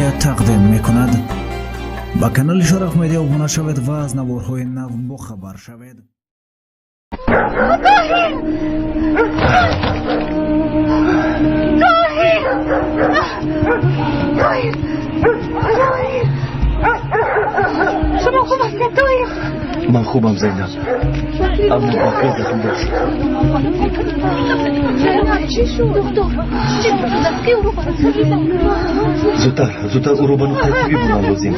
مدیا تقدیم میکند. با کانال شرف مدیا ابونه شوید و از نوارهای نو با خبر شوید. شما خوب هستید طاهر؟ من خوبم زینب. اما باقیتون باشید. چی شد دکتر؟ چی شد؟ که اروپا زودتر اروپا رو ترتیبی بودن لازم.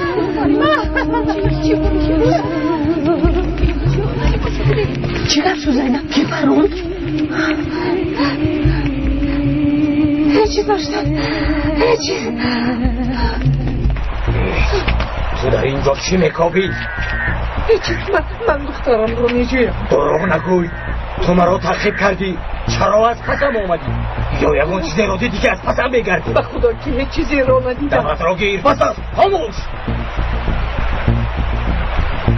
چی گفت شو زینب؟ که فرون؟ هیچی داشتن هیچی. تو در اینجا چی میکاوی؟ هیچی من دخترم رو میجویم. دروغ نگوی. تو مرا تعقیب کردی. چرا از پسم آمدی؟ یا یکون چیزی رو دیدی که از پسم بگردی؟ به خدا که هیچ چیزی رو ندیدم. دمت را گیر بساز خاموش.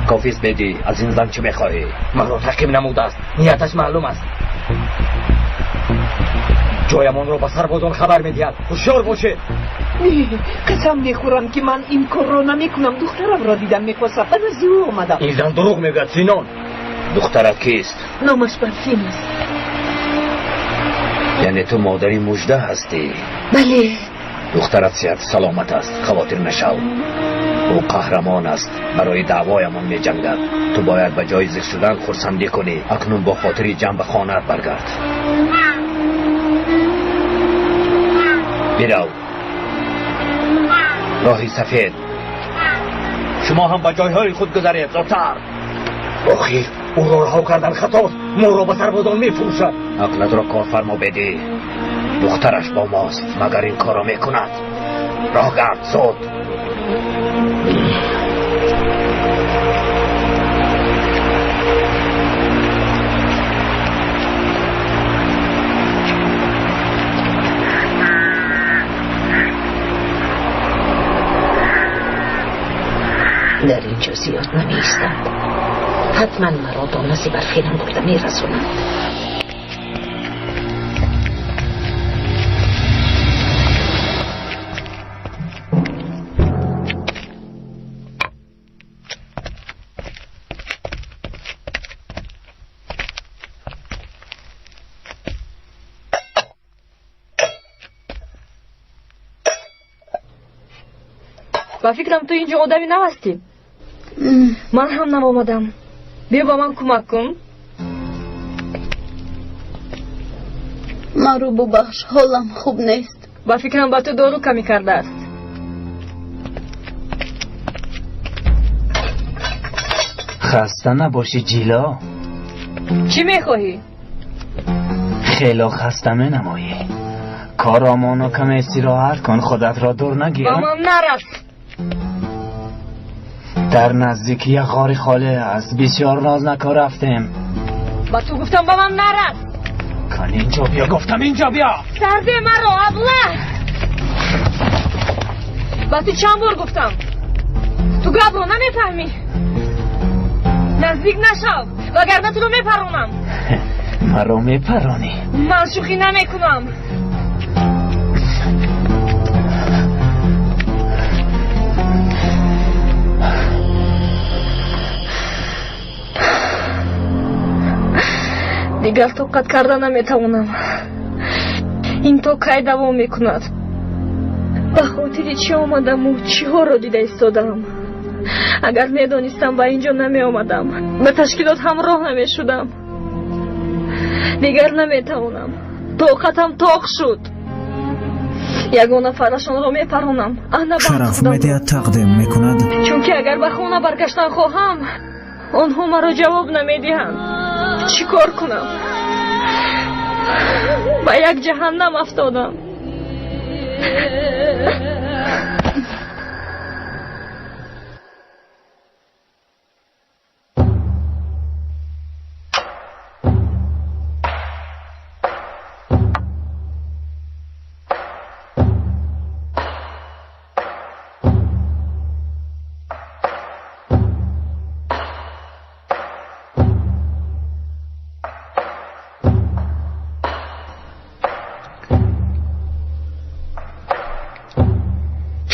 کافیست بدی از این زن چه میخواهی؟ مرا تعقیب نموده است. نیتش معلوم است. جایمان رو به سربازان خبر میدهد. هوشیار باشه. قسم میخورم که من این کار رو نمیکنم. دخترم را دیدم میخواستم از او آمدم. این زن دروغ میگوید سینان. دخترت کیست؟ نامش برفین است. یعنی تو مادری مژده هستی؟ بله. دخترت صحت سلامت است. خواطر نشو. او قهرمان است. برای دعوایمان می جنگد. تو باید به جای زخ شدن خرسندی کنی. اکنون با خاطری جنب خانه‌ات برگرد. برو. راهی سفید. شما هم به جایهای خود گذارید. زودتر. آخیر او را رها کردن خطاست. ما را به سربازان می فروشد. عقلت را کار فرما بده. دخترش با ماست. مگر این کار را می کند. راه گرد زود. در اینجا زیاد نمیستم. حتما مرا دامنسی برفینم برده میرسونم. با فکرم تو اینجا آدمی نهستی. من هم نمامدم. بیا با من کمک کن. من رو ببخش. حالم خوب نیست. با فکرم با تو دارو کمی کرده است. خسته نباشی جیلا. چی میخواهی؟ خیلی خسته می نمایی. کارامانو کم استراحت کن. خودت را دور نگیر. با من نرفت. در نزدیکی یک غار خالی است. بسیار نازنکا رفتیم. با تو گفتم با من نرفت. کن اینجا بیا. گفتم اینجا بیا. سرده مرا ابله. با تو چند بار گفتم. تو گاب رو نمیفهمی. نزدیک نشو وگرنه تو رو میپرونم. مرا میپرونی؟ من شوخی نمیکنم. دیگر طاقت کردن نمیتوانم. این تو کی دوام میکند؟ به خاطر چی آمدم و چی ها را دیده ایستادم؟ اگر میدانستم به اینجا نمی آمدم. به تشکیلات همراه نمی شدم. دیگر نمیتوانم. طاقتم طاق شد. یگانه فرشان را میپرونم. شرف مدیا تقدیم میکند. چون که اگر به خانه برگشتن خواهم آنها مرا جواب نمیدهند. چی کار کنم؟ به یک جهنم افتادم.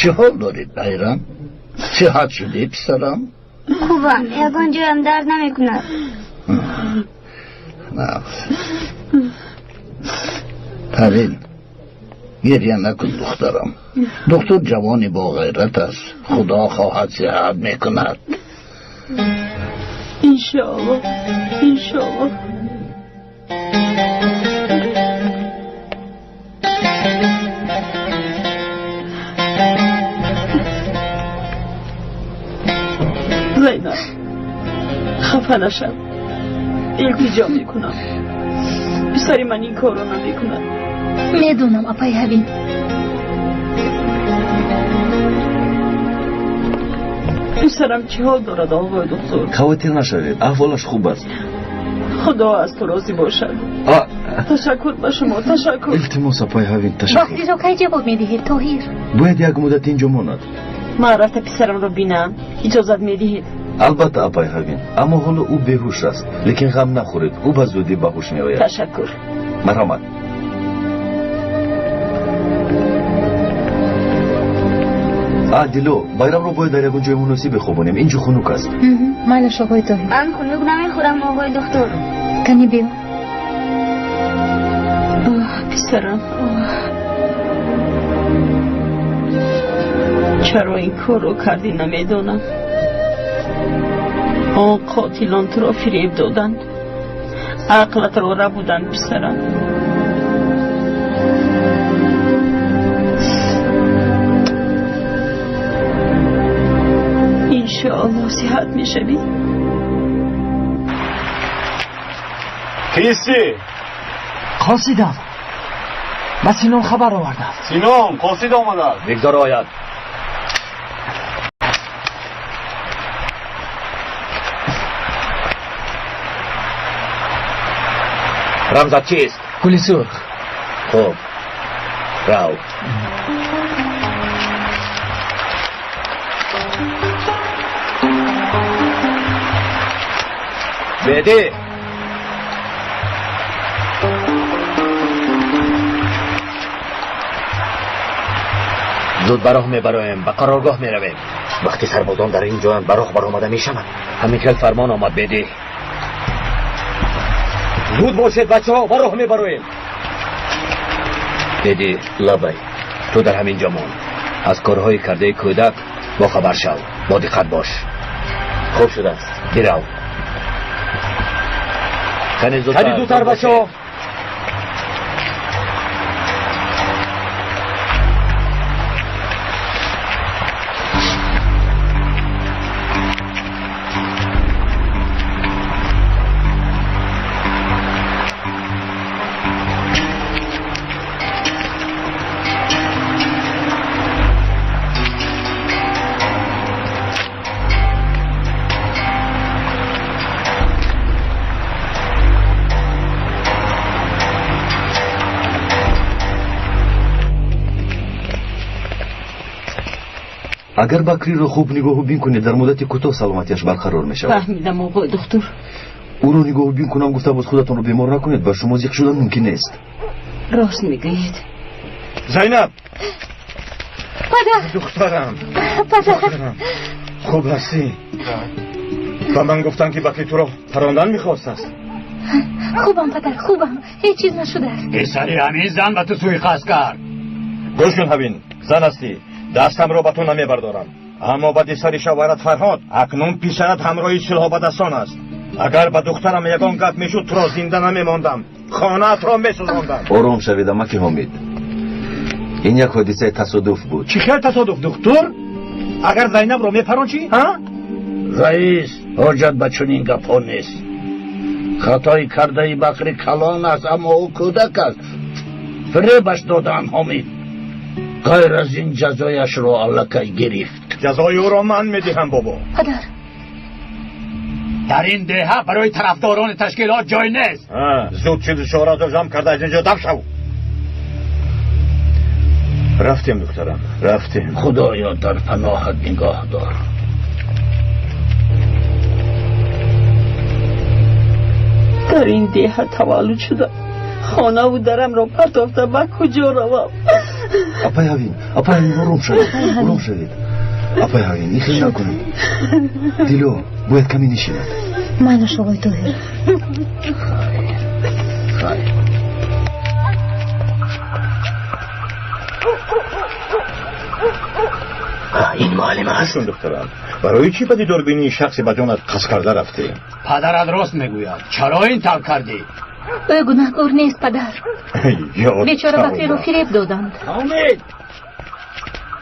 چه حال دارید بیرم؟ صحت شده پسرم؟ خوبم یگان جایم درد نمیکند. نه پرین گریه نکن دخترم. دکتر جوانی با غیرت است. خدا خواهد صحت میکند. انشاءالله انشاءالله. زینب خفه نشم، التجا میکنم، پسری من این کارو نمیکند. میدونم اپای حبیب. پسرم چه حال دارد آقای دکتر؟ خواهی نشوید، احوالش خوب است. خدا از تو راضی باشد. تشکر به شما، تشکر. التماس اپای حبیب تشکر. وقتی رو کی جواب میدهید طاهر؟ باید یک مدت اینجا ماند. من رفته پسرم رو بینم، اجازت میدهید؟ البته اپای حبیب، اما حالا او بیهوش است، لیکن غم نخورید، او به زودی به هوش میآید. تشکر. مرحمت. دیلو بایرام رو باید در یک جای مناسب بخوابونیم، اینجا خنک است. مالش آقای طاهر؟ من خنک نمیخورم آقای دکتر. کنی بیو. پسرم چرا این کار رو کردی نمیدونم. آن قاتلان تو را فریب دادند، عقلت رو ربودند پسرم. انشاءالله صحت میشوی. کیستی؟ قاصدم، من سینام خبر آوردم. سینام قاصد آمده. بگذار آید. رمزت چیست؟ گلی سرخ. خوب راو. بیدی زود براه میبرایم، به قرارگاه میرویم. وقتی سربازان در این جایان براه برآمده میشوند. همین که فرمان آمد بیدی. زود باشید بچه ها، براه میبرایم. بیدی لبای تو در همین جا مان. از کارهای کرده کودک با خبر شو، با دقت باش. خوب شده است، بیرو. کنی زودتر بچه ها. اگر بکری رو خوب نگاه بین کنی در مدت کوتاه سلامتیش برقرار می شود. فهمیدم آقای دکتر. او رو نگاه بین کنم گفته بود خودتون رو بیمار نکنید، بر شما زیق شدن ممکن نیست. راست میگویید. زینب پدر. دخترم. پدر. خوب هستی؟ و من گفتم که بکری تو رو پراندن میخواست است. خوبم پدر، خوبم، هیچ چیز نشده است. پسری همین زن به تو سوی خواست کرد. گوش کن حبین، زن هستی، دستم رو به تو نمیبردارم، اما بعد سری شوارت فرهاد اکنون پیشنت همراهی سلح به دستان است. اگر به دخترم یگان گپ میشد تو را زنده نمیماندم، خانه‌ات را میسوزاندم. آرام شوید امکی حامد، این یک حادثه تصادف بود. چی خیلی تصادف دکتر؟ اگر زینب رو میپرون چی؟ ها؟ رئیس حاجت به چنین گپ‌ها نیست. خطای کرده بکری کلان است اما او کودک است. فریبش دادن حامد. غیر از این جزایش رو الکی گرفت. جزای او را من میدهم بابا. پدر در این دهه برای طرفداران تشکیلات جای نیست. زود چیزشو را جمع کرده از اینجا دف شو. رفتیم دخترم، رفتیم. خدایا در پناهت نگاه دار. در این دهه تولد شده، خانه و درم را پرتافته به کجا روم؟ اپای هاوین روم شوید اپای هاوین این خیلی نکنید دیلو باید کمی نشیند مایلش آقای طاهر این معلم هست. دخترم برای چی بدی دوربینی شخصی به جانت قصد کرده رفتی؟ پدرت راست میگوید. چرا این طور کردی؟ او گناهکار نیست پدر. بیچاره به فیر و فریب دادند. حامد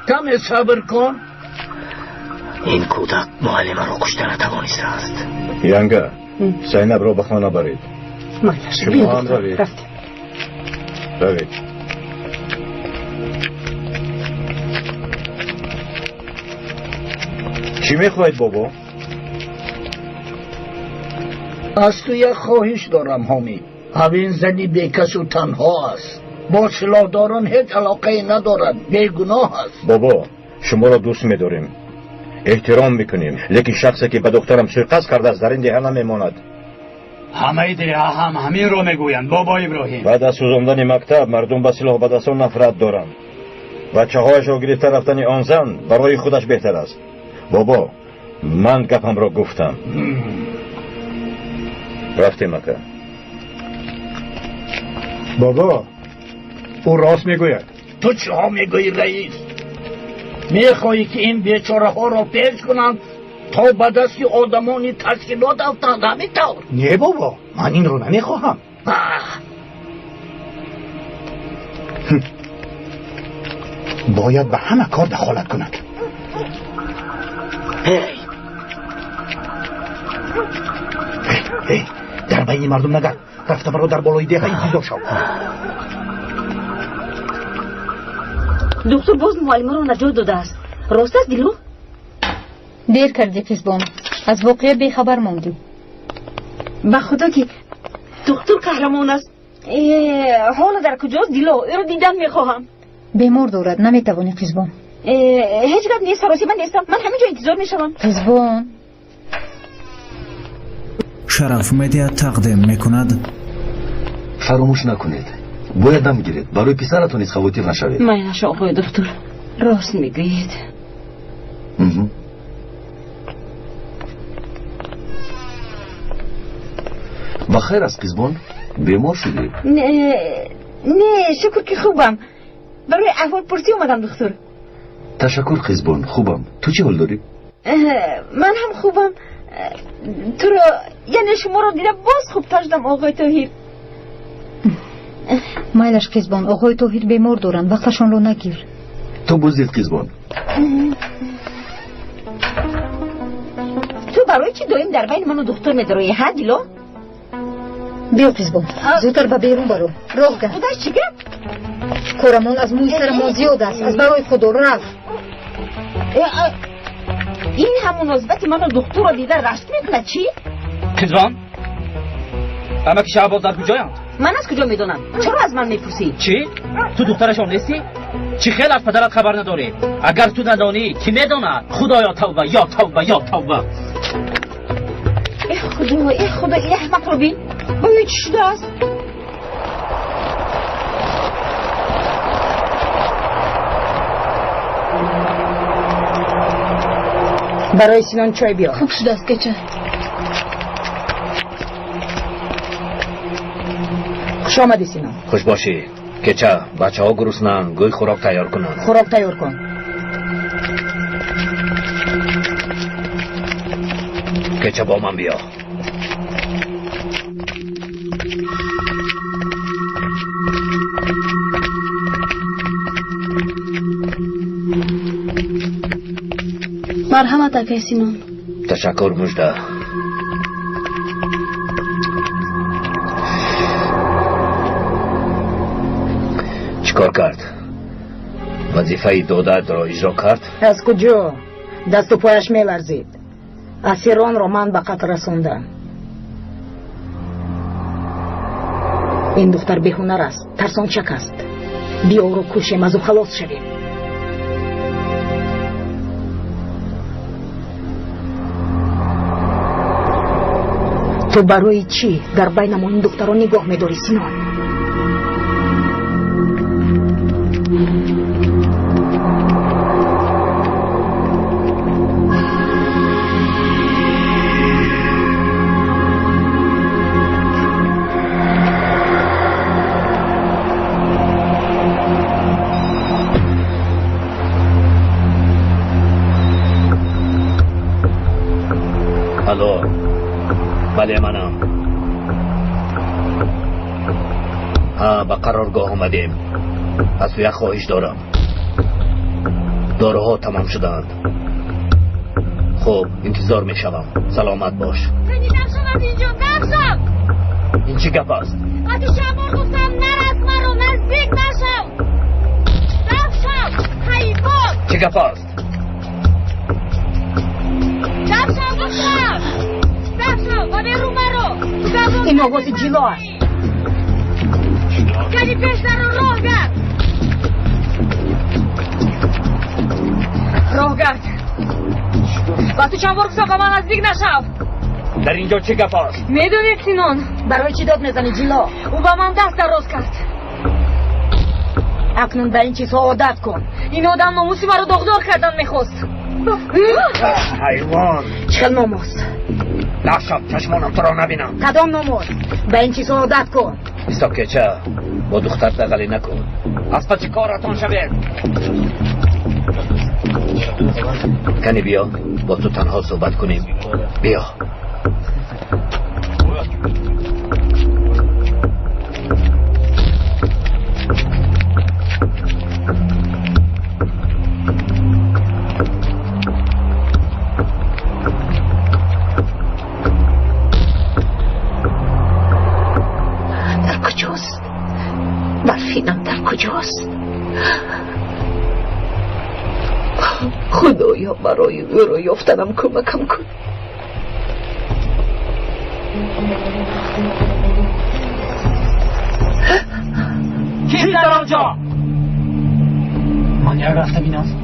کمی صبر کن. این کودک معلم را کشته نتوانسته است. ینگه زینب را به خانه برید. شما هم روید. چی میخواید بابا؟ از تو یک خواهش دارم حامد. اوین زنی بیکس و تنها است. با سلاحداران هیچ علاقه ندارد. بیگناه است. بابا شما را دوست میداریم، احترام میکنیم، لیکن شخصی که به دخترم سرقصد کرده است در این دهه نمیماند. همه دیگه هم همین رو میگویند بابا ابراهیم. بعد از سوزاندن مکتب مردم به سلاح به دستان نفرت دارند. بچه‌هایش را گرفته رفتن آن زن برای خودش بهتر است. بابا من گپم را گفتم. رفتیم مکه. بابا او راست میگوید. تو چه ها میگویی رئیس؟ میخوایی که این بیچاره ها را پیش کنند تا به دست آدمانی تشکیلات افتند همینطور؟ نه بابا من این رو نمیخواهم. باید به همه کار دخالت کند. هی در بین مردم نگرد. رفته برو در بالای دیگه انتظار شو. دکتر باز معلم رو نجات داده است. راست است دیلو؟ دیر کردی فیزبان. از واقعه بیخبر موندیم. به خدا که دکتر قهرمان است. حالا در کجاست دیلو؟ او رو دیدن میخواهم. بیمار دارد نمیتوانی فیزبان. هیچ گپ نیست سراسی من نیستم. من همینجا انتظار میشوم. فیزبان شرف مدیا تقدیم میکند. فراموش نکنید باید دم گیرید برای پسرتون نیز خواطر نشوید. مایلش آقای دکتر راست میگویید. بخیر است قزبان؟ بیمار شدی؟ نه شکر که خوبم. برای احوال پرسی اومدم دکتر. تشکر قزبان خوبم. تو چی حال داری؟ من هم خوبم. تو را یعنی شما را دیدم باز خوب شدم آقای طاهر. مایلش قزبان آقای طاهر بیمار دارند وقتشان رو نگیر. تو بزدید قزبان. تو برای چی دایم در بین من و دکتر میدروی ها دیلو؟ بیا قزبان زودتر به بیرون برو. راه ده خودش چی گفت؟ کارمان از موی سر ما زیاد است. از برای خدا رفت. این همون نسبت من و دکتر رو دیده رشت میکنه چی؟ قزبان اما که شعباز در کجایند؟ من از کجا میدونم؟ چرا از من میپرسی؟ چی؟ تو دخترشان نیستی؟ چی خیلی از پدرت خبر نداری؟ اگر تو ندانی کی میداند؟ خدایا توبه یا توبه یا توبه. ای خدا این احمق رو بین باید چی شده است؟ برای سینان چای بیار. خوب شده است که چای. خوش آمدی سینان. خوش باشی. که چه بچه ها گرسنن گوی خوراک تیار کنن. خوراک تیار کن. که چه با من بیا. مرحمت اکای سینان. تشکر مجده. چیکار کرد؟ وظیفه دادت را اجرا کرد؟ از کجا؟ دست و پایش میلرزید. اسیران را من به قتل رساندم. این دختر بیهنر است. ترسانچک است. بیا او را کشیم از او خلاص شویم. تو برای چی در بین ما این دختران نگاه می‌داری سینان؟ الو بله منم. به قرارگاه آمدیم. از تو یک خواهش دارم. داروها تمام شدند. خب انتظار می شوم. سلامت باش. خیلی نشود اینجا نشم. این چی گپ است؟ وقتی شبار گفتم نرس مرو نزدیک نشم. نشم حیوان. چی گپ است؟ نشم گفتم. نشم و برو مرو. این آواز جلو است. کلی پیشتر رو راه گرد. راه گرد. وقتی چند بار گفتم من نزدیک نشم. در اینجا چه گپ است؟ میدونید سینون برای چی داد میزنی جلو؟ او با من دست دراز کرد. اکنون به این چیزها عادت کن. این آدم ناموسی مرا داغدار کردن میخواست. حیوان. چه ناموس؟ نشم چشمانم تو را نبینم. کدام ناموس؟ به این چیزها عادت کن. ایسا که چه؟ با دختر دغلی نکن. از پس کارتان شوید. کنی بیا با تو تنها صحبت کنیم. بیا. در کجاست؟ برفینم در کجاست؟ خدایا برای او را یافتنم کمکم کن. کیست در آنجا؟ من یک رفتم این است.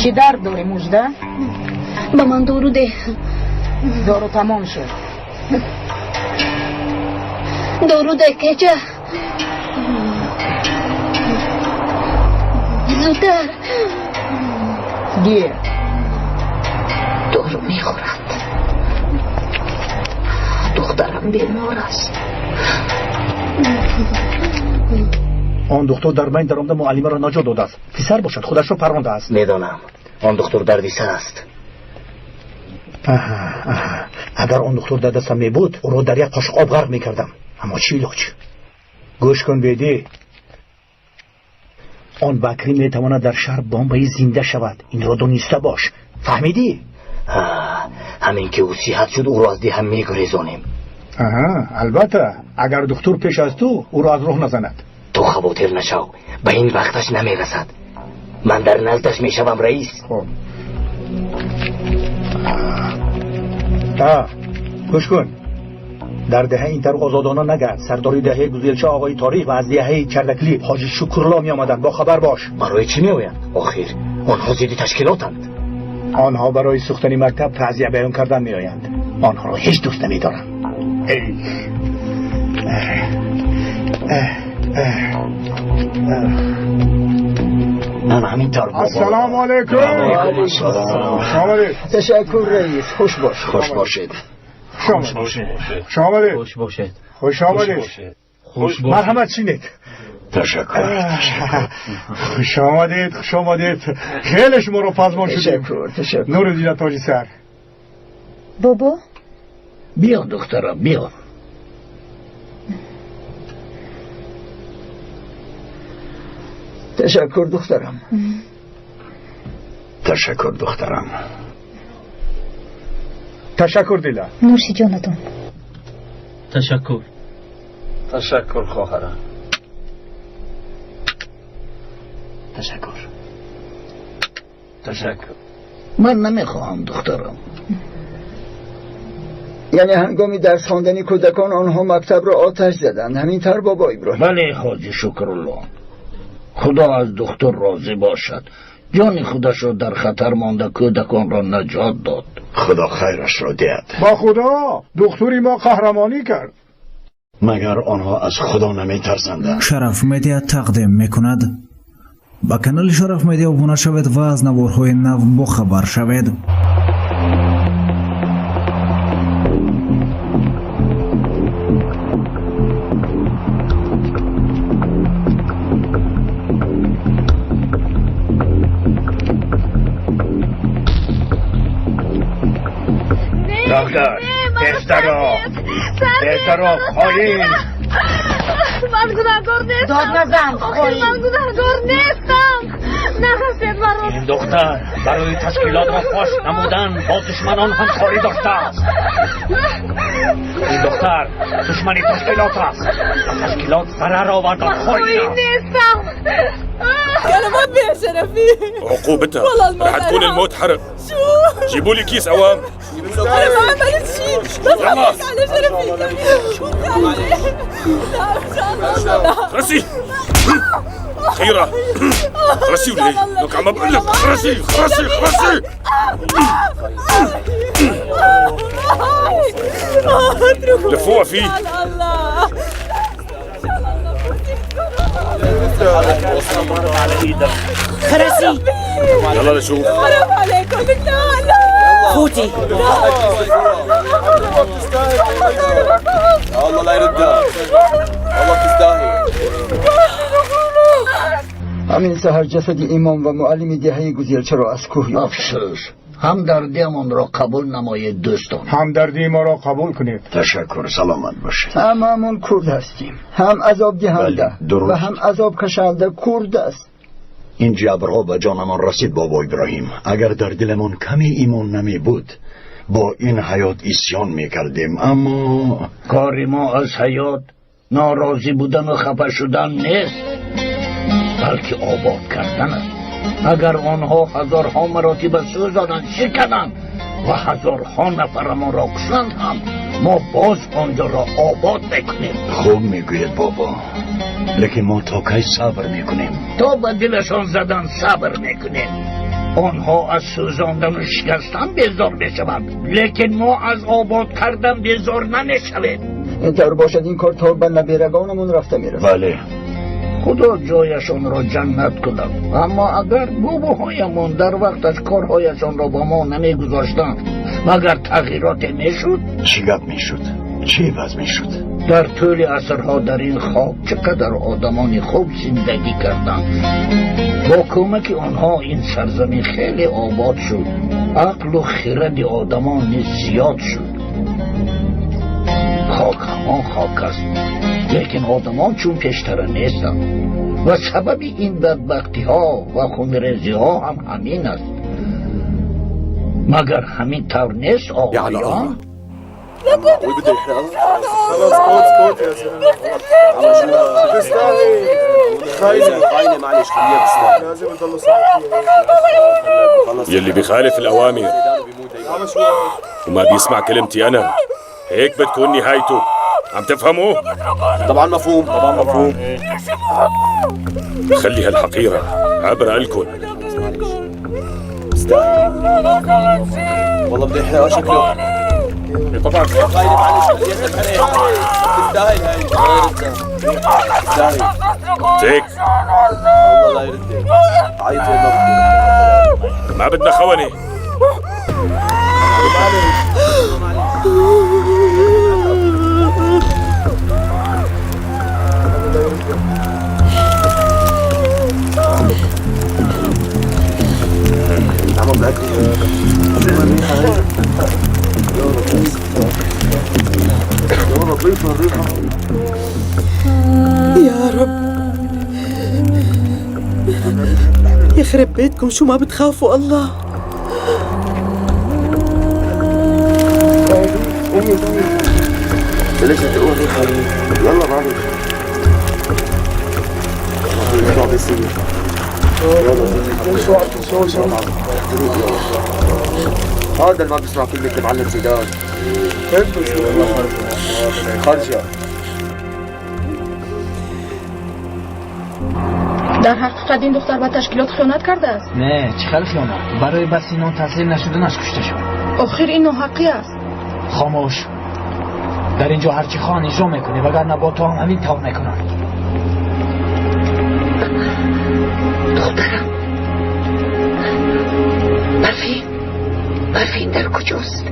چی درد داری مجده؟ به من دارو ده. دارو تمام شد. دارو ده که چه؟ زودتر. گیر. دارو میخورد. دخترم بیمار است. آن دکتر در بین در آمده معلمه را نجات داده است. پسر باشد خودش را پرونده است. میدانم آن دکتر دردی سر است. اگر آن دکتر در دستم می بود او را در یک قاشق آب غرق میکردم. اما چی علاج؟ گوش کن بیدی. آن بکری میتواند در شهر بمبئی زنده شود. این را دانسته باش. فهمیدی؟ همین که او صحت شد او را از ده هم میگریزانیم. البته اگر دکتر پیش از تو او را از راه نزند. تو خواطر نشو. به این وقتش نمیرسد. من در نزدش میشوم رئیس. خب گوش کن. در دهه این طرق آزادانه نگرد. سرداری دهه گزیلچه آقای تاریخ و از دهه چردکلی حاجی شکرلا می آمدن. با خبر باش. برای چی می آیند؟ آخر آنها زیدی تشکیلاتند. آنها برای سوختن مکتب تعزیه بیان کردن می آیند. آنها را هیچ دوست نمی دارم. من همینطور بابا. السلام علیکم. تشکر رئیس. خوش باش. خوش باشید. خوش باشید. خوش باشید. خوش آمدید. مرحمت چینید. تشکر. خوش آمدید. خوش آمدید. خیلی شما رو پزمان شدیم. تشکر. نور دیده تاجی سر. بابا بیا دخترم بیا. تشکر دخترم. تشکر دخترم. تشکر دیلا. نوشی جانتون. تشکر. تشکر خواهرم. تشکر. تشکر. من نمیخواهم دخترم. یعنی هنگامی درس خواندن کودکان آنها مکتب را آتش زدند، همینطور بابا ابراهیم؟ بله حاجی شکرالله. خدا از دختر راضی باشد. جان خودش را در خطر مانده کودکان را نجات داد. خدا خیرش را دهد. با خدا دختری ما قهرمانی کرد. مگر آنها از خدا نمی ترسند؟ شرف مدیا تقدیم میکند. با کانال شرف مدیا ابونه شوید و از نوارهای نو با خبر شوید. دکتر بهتر خواهیم. من گناهکار نیستم. داد نزن خواهی. من گناهکار نیستم. نرسید مرا. این دختر برای تشکیلات را فاش نمودن با دشمنان همکاری داشته است. این دختر دشمنی تشکیلات است. تشکیلات ضرر آوردن خواهی نیستم. كلمات بيها شرفي. عقوبتها رح تكون الموت حرق. جيبوا لي كيس اوام. انا ما عملت شيء بس حبيت على شرفي. خرسي خيرة خرسي ولي لك عم بقول لك خرسي خرسي خرسي. لفوها فيه. خرسي يلا نشوف. حرام عليكم. لا فوتي. الله لا يردها. الله تستاهل. همین سحر جسد امام و معلم دهه گزیلچه را از کوه یافت. افسوس. همدردیمان را قبول نمایید دوستان. همدردی ما را قبول کنید. تشکر. سلامت باشید. هممون کرد هستیم. هم عذاب دهنده و هم عذاب کشنده کرد است. این جبرها به جانمان رسید بابا ابراهیم. اگر در دلمون کمی ایمان نمی بود با این حیات اسیان می کردیم، اما کار ما از حیات ناراضی بودن و خفه شدن نیست، بلکه آباد کردن است. اگر آنها هزارها مراتب سوزانند شکنند و هزارها نفرمان را کشند هم ما باز آنجا را آباد میکنیم. خوب میگوید بابا، لیکن ما تا کی صبر میکنیم؟ تا به دلشان زدن صبر میکنیم. آنها از سوزاندن و شکستن بیزار میشوند، لیکن ما از آباد کردن بیزار نمیشویم. اینطور باشد این کار تا به نبیرگانمون رفته میره. بله. خدا جایشان را جنت کند. اما اگر باباهایمان در وقتش کارهایشان را با ما نمیگذاشتند مگر تغییرات میشد؟ چی گپ میشد؟ چی وضع میشد؟ در طول عصرها در این خاک چقدر آدمان خوب زندگی کردند. با کمک آنها این سرزمین خیلی آباد شد. عقل و خرد آدمان نیز زیاد شد. خاک همان خاک است، لیکن آدمان چون پیشتر نیستند و سبب این بدبختی ها و خونریزی ها هم همین است. مگر همین طور نیست آقایان؟ معقول بده يحرقها؟ خلاص اسكت يا زلمه. تستاهل. خاينه معلش خليها تستاهل. لازم يضلوا صاحيين. يلي بيخالف الأوامر وما بيسمع كلمتي أنا هيك بتكون نهايته. عم تفهموا؟ طبعا مفهوم. طبعا مفهوم. خلي هالحقيرة عبرة إلكن. والله بده يحرقها شكله. طبعا خاينه معلش خليها تستاهل. هاي تستاهل. زيك الله لا يردك. عيط يا ما بدنا خونة. عم بلاقي يخرب بيتكم شو ما بتخافوا الله. ليش تقولي خليل؟ يلا معلش. يلا بيصير. شو هذا اللي ما بيسمع كلمة المعلم زيدان. خرجة. در حقیقت این دختر با تشکیلات خیانت کرده است. نه چه خیانت؟ برای بس اینان تسلیم نشدنش کشته شد. آخر این ناحقی است. خاموش. در اینجا هرچی خان اجرا میکنه وگرنه با تو هم همین طور میکنن. دخترم برفین در کجاست؟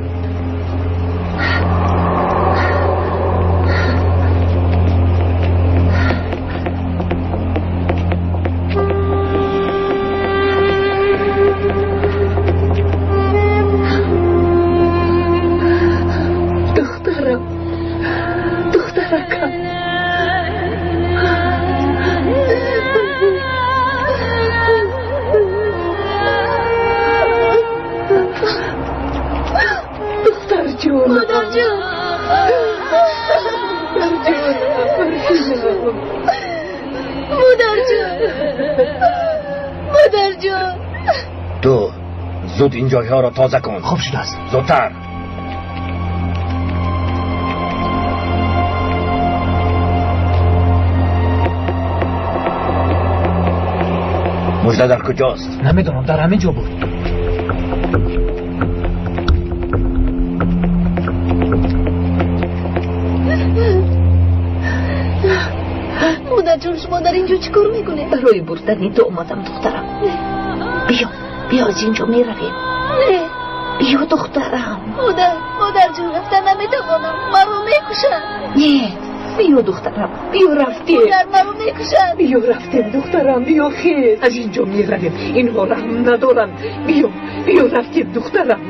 مادر جان تو زود این جایها را تازه کن. خوب شده است. زودتر. مژده در کجاست؟ نمیدونم، در همین جا بود. مادر جان شما در اینجا چیکار میکنه؟ برای بردن تو اومدم دخترم. بیا از اینجا میرویم. نه بیا دخترم. مادر جون رفتن نمیتوانم، مرا میکشن. نه بیا دخترم، بیا رفتیم. مادر مرا میکشن. بیا رفتیم دخترم، بیا خیر. از اینجا میرویم، اینها رحم ندارن. بیا رفتیم دخترم،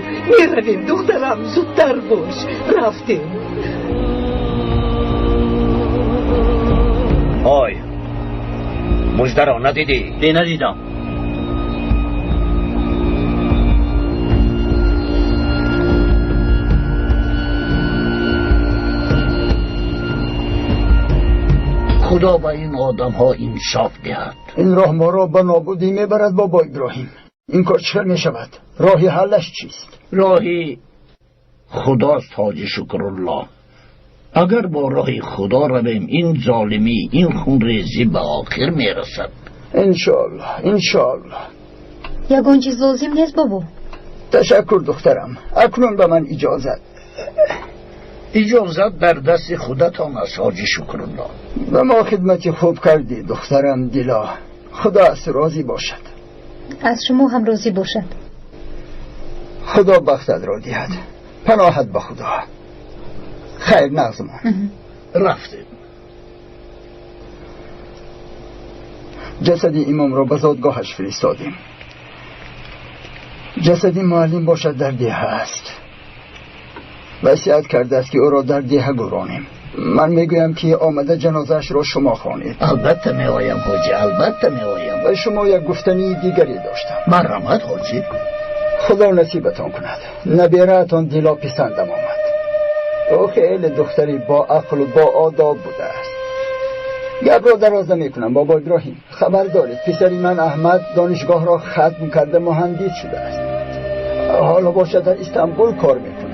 میرویم دخترم، زودتر باش. رفتیم. آی مژده را ندیدی؟ نه ندیدم. خدا به این آدم ها انصاف دهد. این راه ما را به نابودی میبرد بابا ابراهیم. این کار چطور میشود؟ راهی حلش چیست؟ راهی خداست حاج شکرالله. اگر با راه خدا رویم این ظالمی، این خونریزی به آخر میرسد. انشالله. یگان چیز لازم نیست بابا. تشکر دخترم. اکنون به من اجازت در دست خودتان است حاج شکرالله. و ما خدمتی خوب کردی دخترم دیلا. خدا از راضی باشد. از شما هم راضی باشد. خدا بختت را دهد. پناهت به خدا. خیر نغزمان. رفتیم. جسد امام را به زادگاهش فرستادیم. جسد معلم باشد در دیه است. وصیت کرده است که او را در دیه گرانیم. من میگویم که آمده جنازش را شما خوانید. البته میآیم حاجی، البته میآیم. و شما یک گفتنی دیگری داشتم. مرحمت حاجی. خدا نصیبتان کند. نبیره‌تان دیلا پسندم آمد. او خیلی دختری با عقل و با آداب بوده است. گپ را درازه میکنم بابا ابراهیم. خبر دارید پسری من احمد دانشگاه را ختم کرده مهندس شده است. حالا باشد در استانبول کار میکند.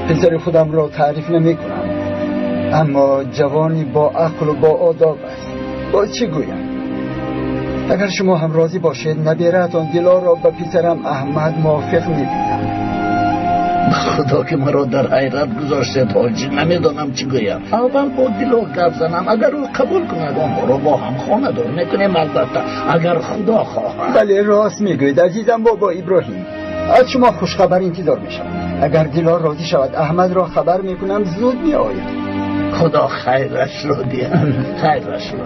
پسر خودم را تعریف نمیکنم، اما جوانی با عقل و با آداب است. با چی گویم؟ اگر شما هم راضی باشید نبیره‌تان دیلا را به پسرم احمد موافق میبینم. خدا که مرا در حیرت گذاشته حاجی، نمیدانم چی گویم. اول با دیلا گپ زنم، اگر او قبول کند آن را با هم خانه دار میکنیم البته اگر خدا خواهد. بله راست میگوید عزیزم بابا ابراهیم. از شما خوشخبر انتظار میشم. اگر دیلا راضی شود احمد را خبر میکنم زود میآید. خدا خیرش را دهد. خیرش را.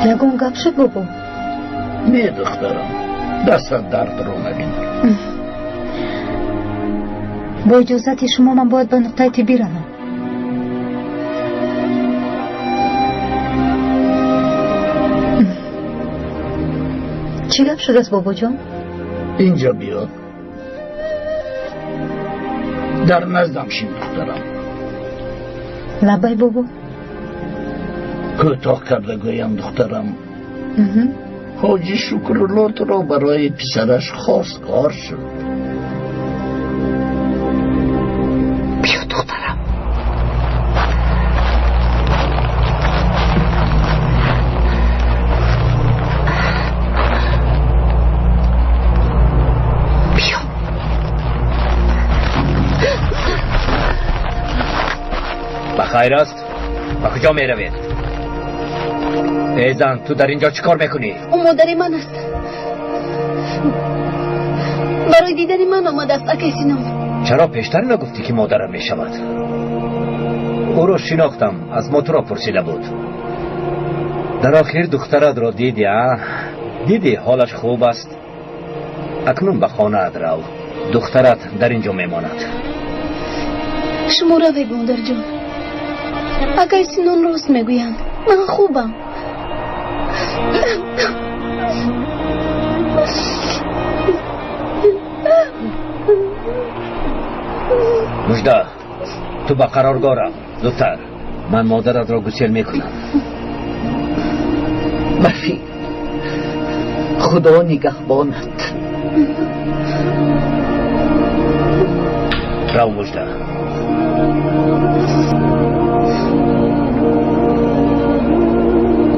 یگان گپ شد بابا. نه دخترم، دست درد رو نبینم. با اجازت شما من باید به نقطه طبی روم. چی گپ شده است بابا جان؟ اینجا بیا. در نزدم شین دخترم. لبای بابا. کوتاه کرده گویم دخترم. حاجی شکرالله تو را برای پسرش خواستگار شد. بیا دخترم. بیا. بخیر است؟ به کجا می روید؟ ای زن تو در اینجا چی کار میکنی؟ او مادر من است. برای دیدن من آمده است اکای سینام. چرا پیشتر نگفتی که مادرم می شود؟ او را شناختم، از ما تو را پرسیده بود. در آخر دخترت را دیدی؟ دیدی حالش خوب است؟ اکنون به خانه رو. دخترت در اینجا میماند. شما روید مادر جان. اکای سینام راست میگویند. من خوبم. مجده تو به قرارگاه رو. زودتر من مادرت را گسیل میکنم. مفید خدا نگهبانت. رو مجده.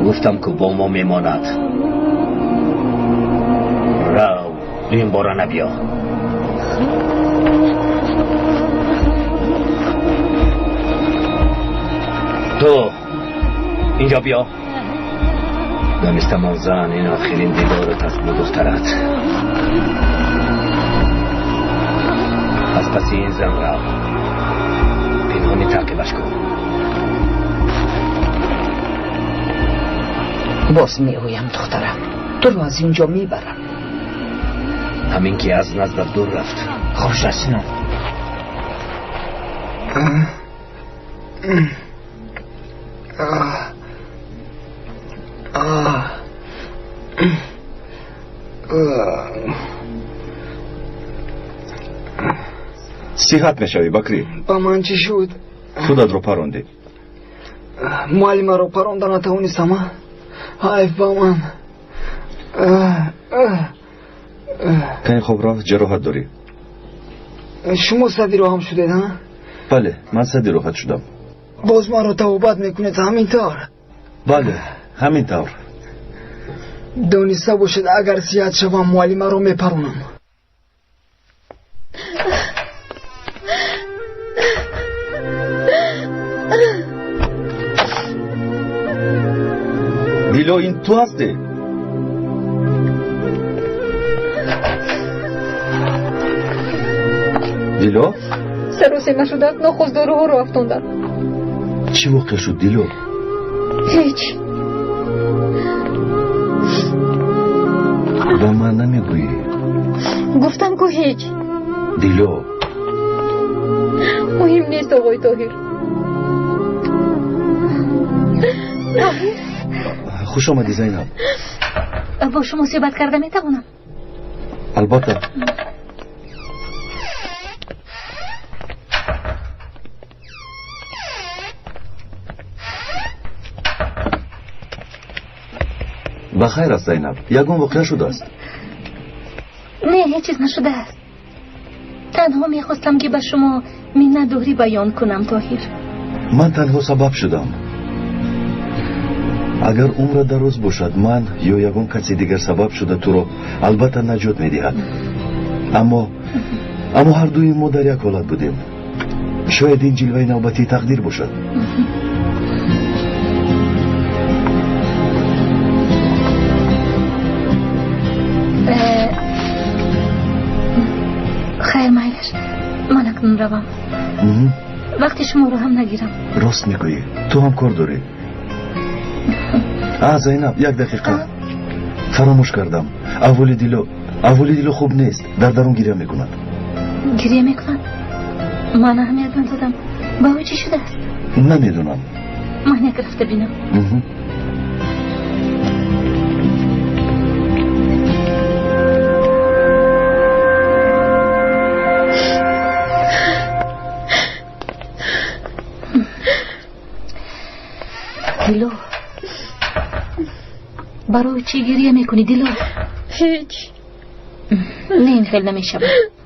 گفتم که با ما میماند. رو این باره نبیا. تو اینجا بیا. دانستم آن زن این آخرین دیدارت است با دخترت. از پس این زن رو پنهانی تعقیبش کن. باز میگویم دخترم تو رو از اینجا میبرم. همین که از نظر دور رفت. خوش رسیدم. صحت میشوی بکری؟ با من چی شد؟ خودت رو پروندی. معلم رو پرونده نتوانستم. حیف با من. کمی خوب راه جراحت داری؟ شما صدی رو هم شده نه؟ بله من صدی راحت شدم. باز ما رو توبت میکنید همینطور؟ بله همینطور. دانسته باشد اگر صحت شوم معلم رو میپرونم. دیلو این تو هستی؟ دیلو؟ سر و سیمه شده نخوز داروها رو افتاندن. چی واقع شد دیلو؟ هیچ. با من نمیگویی؟ گفتم که هیچ. دیلو مهم نیست آقای طاهر. خوش آمدی زینب. با شما صحبت کرده میتوانم؟ البته. بخیر است زینب. یگون واقعه شده است؟ نه هیچ چیز نشده است. تنها میخواستم که به شما منت‌داری بیان کنم طاهر. من تنها سبب شدم. اگر عمر دراز باشد من یا یگون کسی دیگر سبب شده تو رو البته نجات میدهد. اما هر دوی ما در یک حالت بودیم. شاید این جلوه نوبتی تقدیر باشد. خیر مایش من اکنون روم. وقتی شما رو هم نگیرم. راست میگویی تو هم کار داری. زینب یک دقیقه فراموش کردم. اولی دیلو احوال دیلو خوب نیست، درون گریه میکند. گریه میکند؟ من اهمیت ندادم. با او چی شده است؟ نمیدونم. من یک رفته بینم. دیلو برای چی گریه میکنی دیلو؟ هیچ. نه این خیلی نمیشه.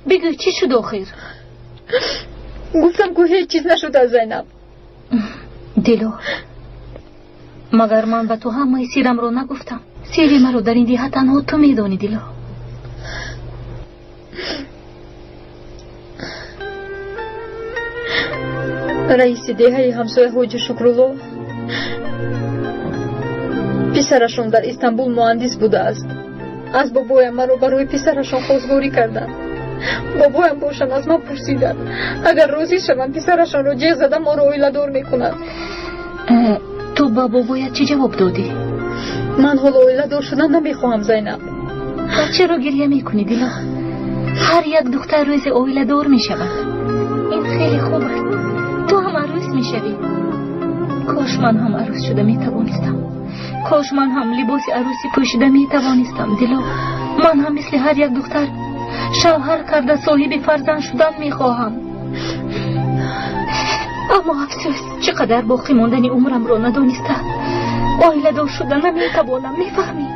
بگو چی شد آخر؟ گفتم که هیچ چیز نشد زینب. دیلو مگر من به تو همه سیرم رو نگفتم؟ سیری من رو در این دیه تنها تو میدونی دیلو. رئیس دیه همسایه حاج شکرالله پسرشون در استانبول مهندس بوده است. از بابایم مرا برای پسرشون خواستگاری کردند. بابایم باشن از من پرسیدند اگر راضی شوم پسرشون رو جیغ زدم ما رو اویله‌دار میکنند. تو با بابایت چی جواب دادی؟ من حالا اویله‌دار شدن نمیخواهم زینب. چرا گریه میکنی دیلا؟ هر یک دختر روز اویله‌دار میشود. این خیلی خوب است. تو هم عروس میشوی. کاش من هم عروس شده میتوانستم. کاش من هم لباس عروسی پوشیده میتوانستم دیلو. من هم مثل هر یک دختر شوهر کرده صاحب فرزند شدن میخواهم. اما افسوس چقدر باقی ماندن عمرم رو ندانسته. عائله دار شدن نمیتوانم. میفهمی؟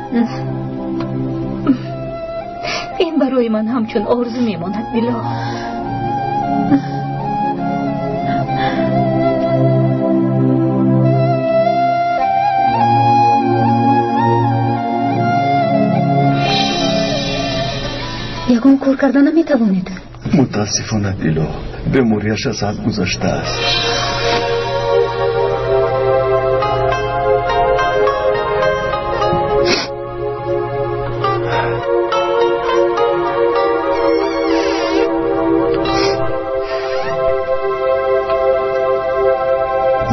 این برای من همچون آرزو میماند دیلو. یگان کار کردن نمیتوانید؟ متاسفانه دیلو، بیماریش از حد گذشته است.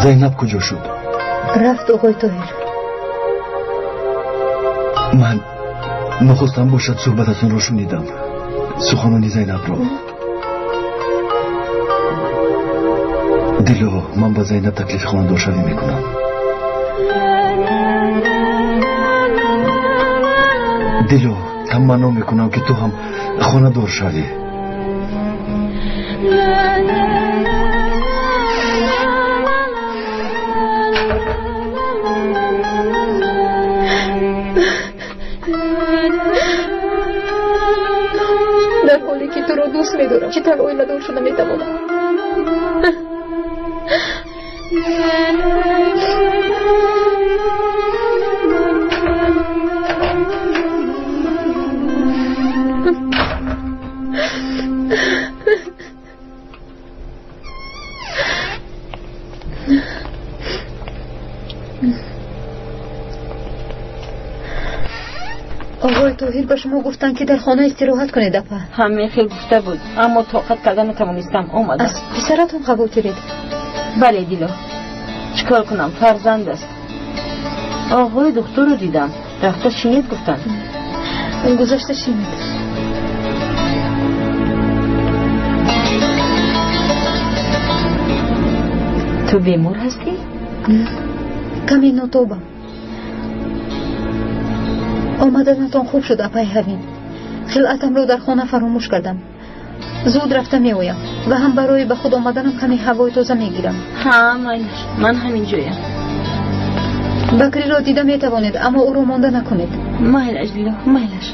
زینب کجا شد؟ رفت آقای طاهر. من نخواستم باشد صحبتتون رو شنیدم. سخنانی زینب رو. دیلو، من با زینب تکلیف خانه‌دار شوی میکنم. دیلو، تمنا میکنم که تو هم خانه‌دار شوی. در حالی که تو رو دوست می‌دارم چطور اویله‌دار شده میتوانم؟ آقای طاهر به شما گفتن که در خانه استراحت کنید اپا. همه خیلی گفته بود اما طاقت کردن نتوانستم. آمدم. از پسرتون خواطرید؟ بله دیلو، چیکار کنم؟ فرزند است. آقای دکتر رو دیدم رفته شینید گفتن. گذشته شینید. تو بیمار هستی؟ کمی ناتوبم. آمدنتان خوب شد اپای هوین. خلعتم رو در خانه فراموش کردم. زود رفته میویم و هم برای به خود آمدنم کمی هوای تازه میگیرم. ها مایلش، من همین جویم. بکری را دیده میتوانید اما او رو مانده نکنید. مایلش دیلو، مایلش.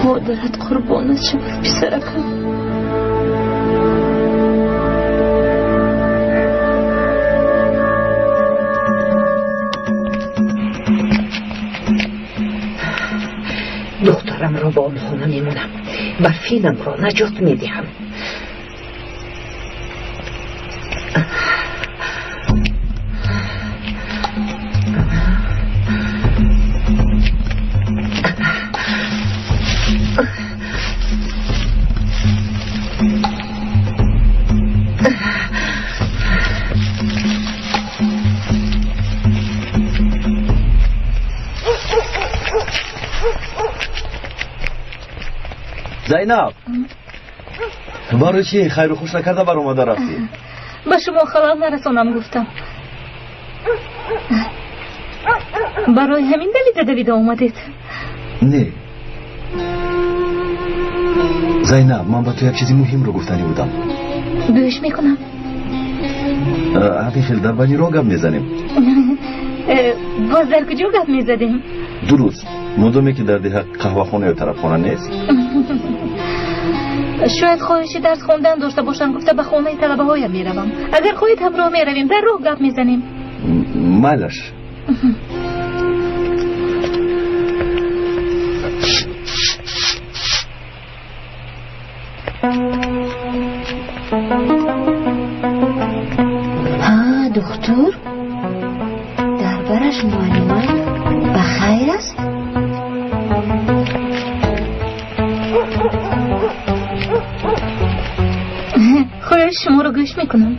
مادرت قربانت شود پسرکم. دخترم را با آن خانه میمونم. برفینم را نجات میدهم. زینب برای چی خیر و خوش نکرده بر اومده رفتی؟ به شما خلال نرسانم گفتم. برای همین دلیل دویده اومدید؟ نه زینب، من با تو یک چیزی مهم رو گفتنی بودم. گوش میکنم. همین در ولی رو گپ میزنیم. باز در کجا گپ میزدیم؟ درست مدومی که در ده قهوه خونه یا طرف خونه نیست. شاید خواهشی درس خوندن داشته باشن، گفته به خونه طلبه هایم میروم. اگر خواهید همراه میرویم در راه گپ میزنیم. مالش ها دکتر در برش معلومات بخیر است؟ خواهش شما رو گوش میکنم.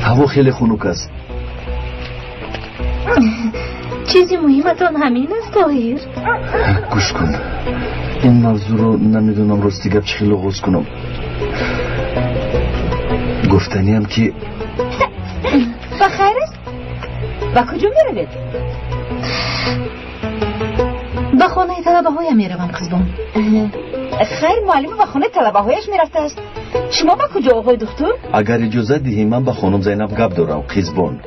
هوا خیلی خنک است. چیزی مهمتان همین است طاهر؟ گوش کن، این موضوع رو نمیدونم راستی گپ چه خیلی لغوز کنم. گفتنیم که بخیر است؟ با کجا میروید؟ به خانه طلبه هایم میروم قزبان. خیر معلم به خانه طلبه هایش میرفته است. شما با کجا آقای دکتر؟ اگر اجازه دهی من با خانم زینب گپ دارم. خیزبان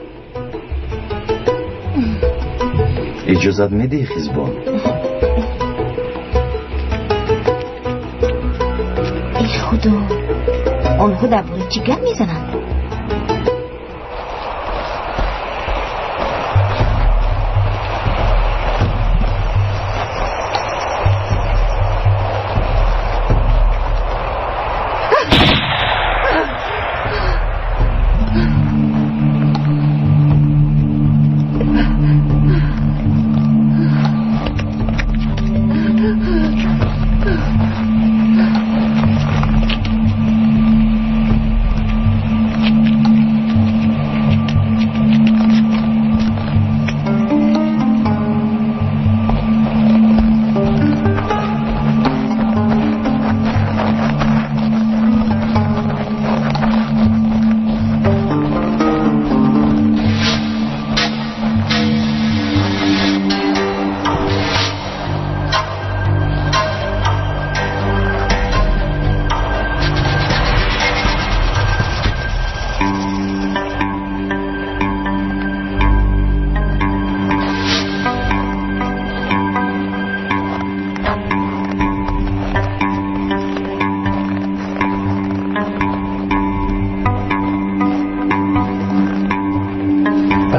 اجازت میدهی خیزبان؟ ای خدا، آنها در باره چی گپ میزنند؟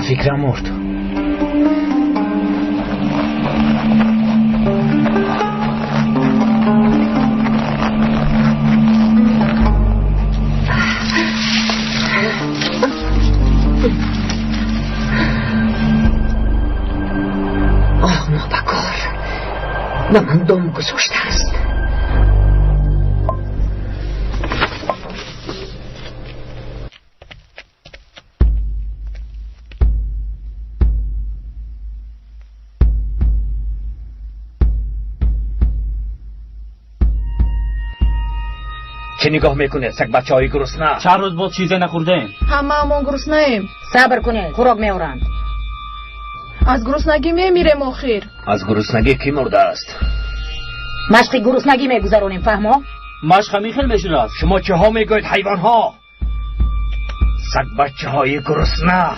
فکرم مرد. نابکار به من دام گذاشته است. چه نگاه میکنه سگ بچه های گرسنه؟ چند روز بود چیزی نخوردیم. همه همون گرسنه ایم. صبر کنه، خوراک میورند. از گرسنگی میمیریم آخر. از گرسنگی کی مرده است؟ مشق گرسنگی میگذرونیم، فهمو؟ مشق همین خیلی میشونه. شما چه ها میگوید حیوان ها؟ سگ بچه های گرسنه.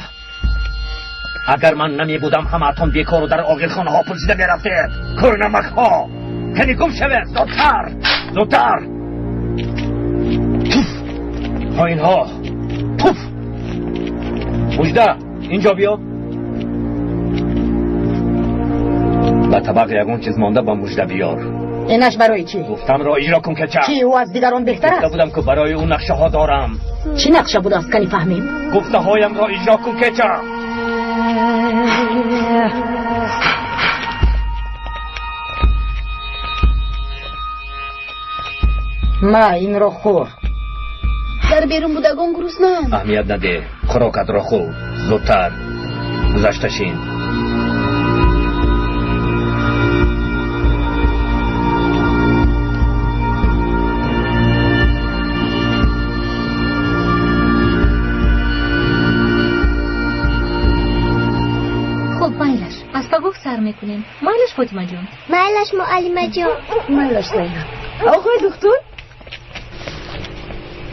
اگر من نمی بودم همتون بیکار و در آقلخانه ها پرسیده میرفتید. کور نمک ها کنی گم شود. زودتر زودتر. توف پایین ها. توف. مجده اینجا بیا. به طبق یگون چیز مانده با مجده بیار. اینش برای چی؟ گفتم را اجرا کن که چه؟ چی او از دیگران بهتر است؟ گفته بودم که برای اون نقشه ها دارم. چی نقشه بود است کنی فهمیم؟ گفته هایم را اجرا کن که چه؟ ما این را خور. در بیرون بودگان گرسنه‌اند. اهمیت نده. خوراکت را خور. زودتر. گذشته شین. میکنیم. مایلش فاطمه جون؟ مایلش معلمه جون. مایلش زینب. آقای دکتر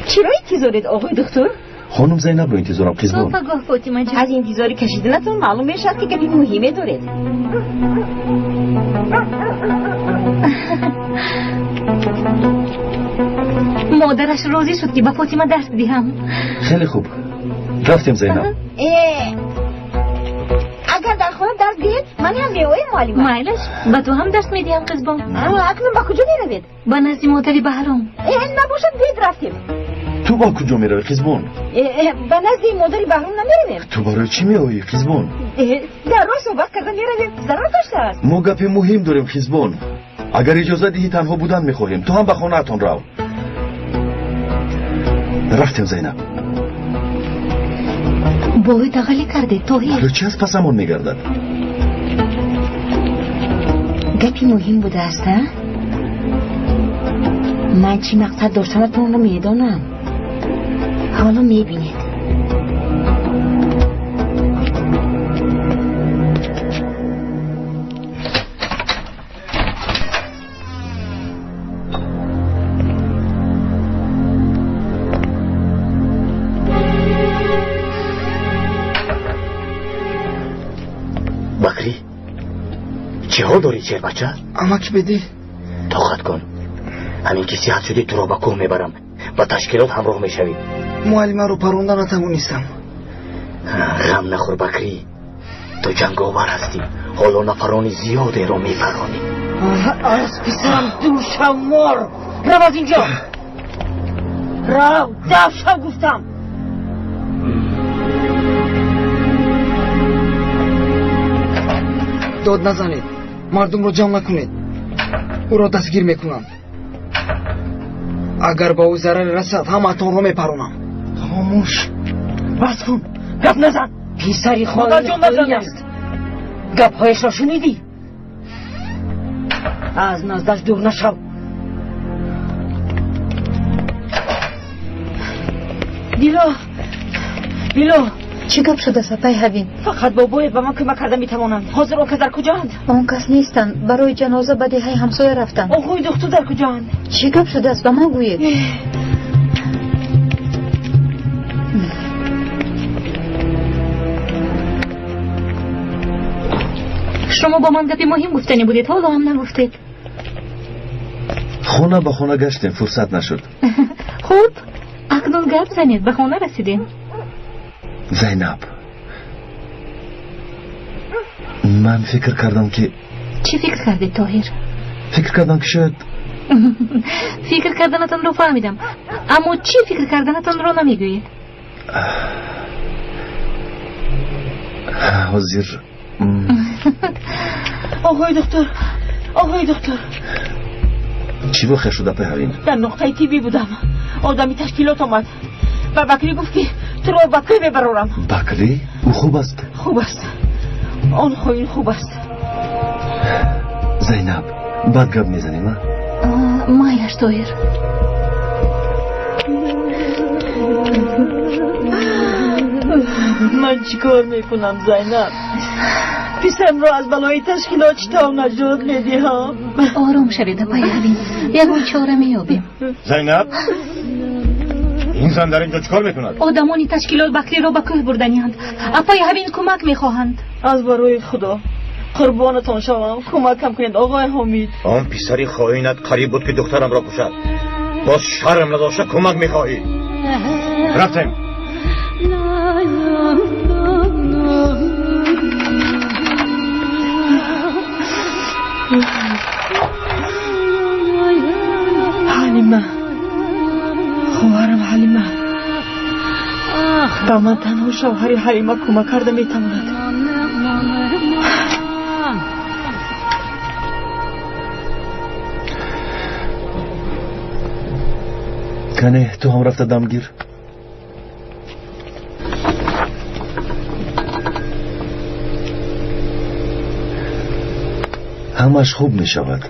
چرا انتظارید آقای دکتر؟ خانم زینب رو انتظارم قزبان. پگاه فاطمه جون. از انتظاری کشیدنتون معلوم میشد که گپی مهمه دارید. مادرش راضی شد که به فاطمه درس دهم. خیلی خوب رفتیم زینب. اگر در خانه درس دید من هم بیوی معلمه. مایلش به تو هم درس میدیم قزبان. اکنون با کجا میروید؟ به نزد مادری بهرام. نباشد بید رفتیم. تو با کجا میروی قزبان؟ به نزد مادری بهرام نمیرویم. تو برای چی میایی قزبان؟ در راه صحبت کردن میرویم ضرر داشته است. ما گپ مهم داریم قزبان. اگر اجازه دهی تنها بودن میخواهیم. تو هم به خانه اتون رو. رفتیم زینب. بایی دغلی کرده توهی. حالا چی از پسمون میگردد؟ گپی مهم بوده است ها؟ من چی مقصد داشتنتون رو میدانم. حالا میبینید. بکری چه ها داری چه بچه؟ امک بدی طاقت کن. همین که صحت شدی تو را به کوه میبرم. با تشکیلات همراه میشوی. معلمه رو پروندن نتوانستم. غم نخور بکری. تو جنگاور هستی. حالا نفرانی زیاده رو میفرانی. از پسرم دور شو مر. رو از اینجا. رو دف شو گفتم. داد نزنید. مردم رو جمع نکنید. او را دستگیر میکنم. اگر با او ضرر رسد همتون رو میپرونم. خاموش بس کن. گپ نزن. پیسری خواهی است. گپ هایش را شنیدی؟ از نزدش دور نشو. بیلو چی گپ شده سپای هوین؟ فقط بابایت به من کمک کرده میتوانند. حاضر آن کس در کجاند؟ آن کس نیستند. برای جنازه به دهه همسایه رفتند. آقای دکتر در کجاند؟ چی گپ شده است به من گویید؟ شما با من گپی مهم گفتنی بودید حالا هم نگفتید. خونه به خونه گشتیم فرصت نشد. خوب اکنون گپ زنید به خانه رسیدیم. زینب من فکر کردم که چی فکر کردید طاهر؟ فکر کردم که شاید فکر کردنتون رو فهمیدم اما چی فکر کردنتون رو نمیگویید؟ حاضر آقای دکتر چی واقع شده پهرین؟ در نقطه تیبی بودم. آدمی تشکیلات آمد و بکری گفت که تو رو بکری ببرارم. بکری؟ او خوب است؟ خوب است. آن خوین خوب است. زینب بد گپ میزنیم مایلش طاهر. من چیکار میکنم زینب؟ پیسم را از بلای تشکیلات چطور نجات میدی ها؟ آروم شوید اپای هوین. یکون چاره میابیم. زینب این زن در اینجا چکار میکند؟ آدمانی تشکیلات بکری را به کوه بردنیند. اپای هوین کمک میخواهند. از برای خدا قربانتان شوم کمکم کنید آقای حمید. آن پسری خائنت قریب بود که دخترم را کشد. باز شرم نداشته کمک میخواهی. رفتیم. حلیمه خواهرم حلیمه با من تنها شوهری حلیمه کمک کرده میتواند. کنه تو هم رفته دمگیر. همش خوب می شود.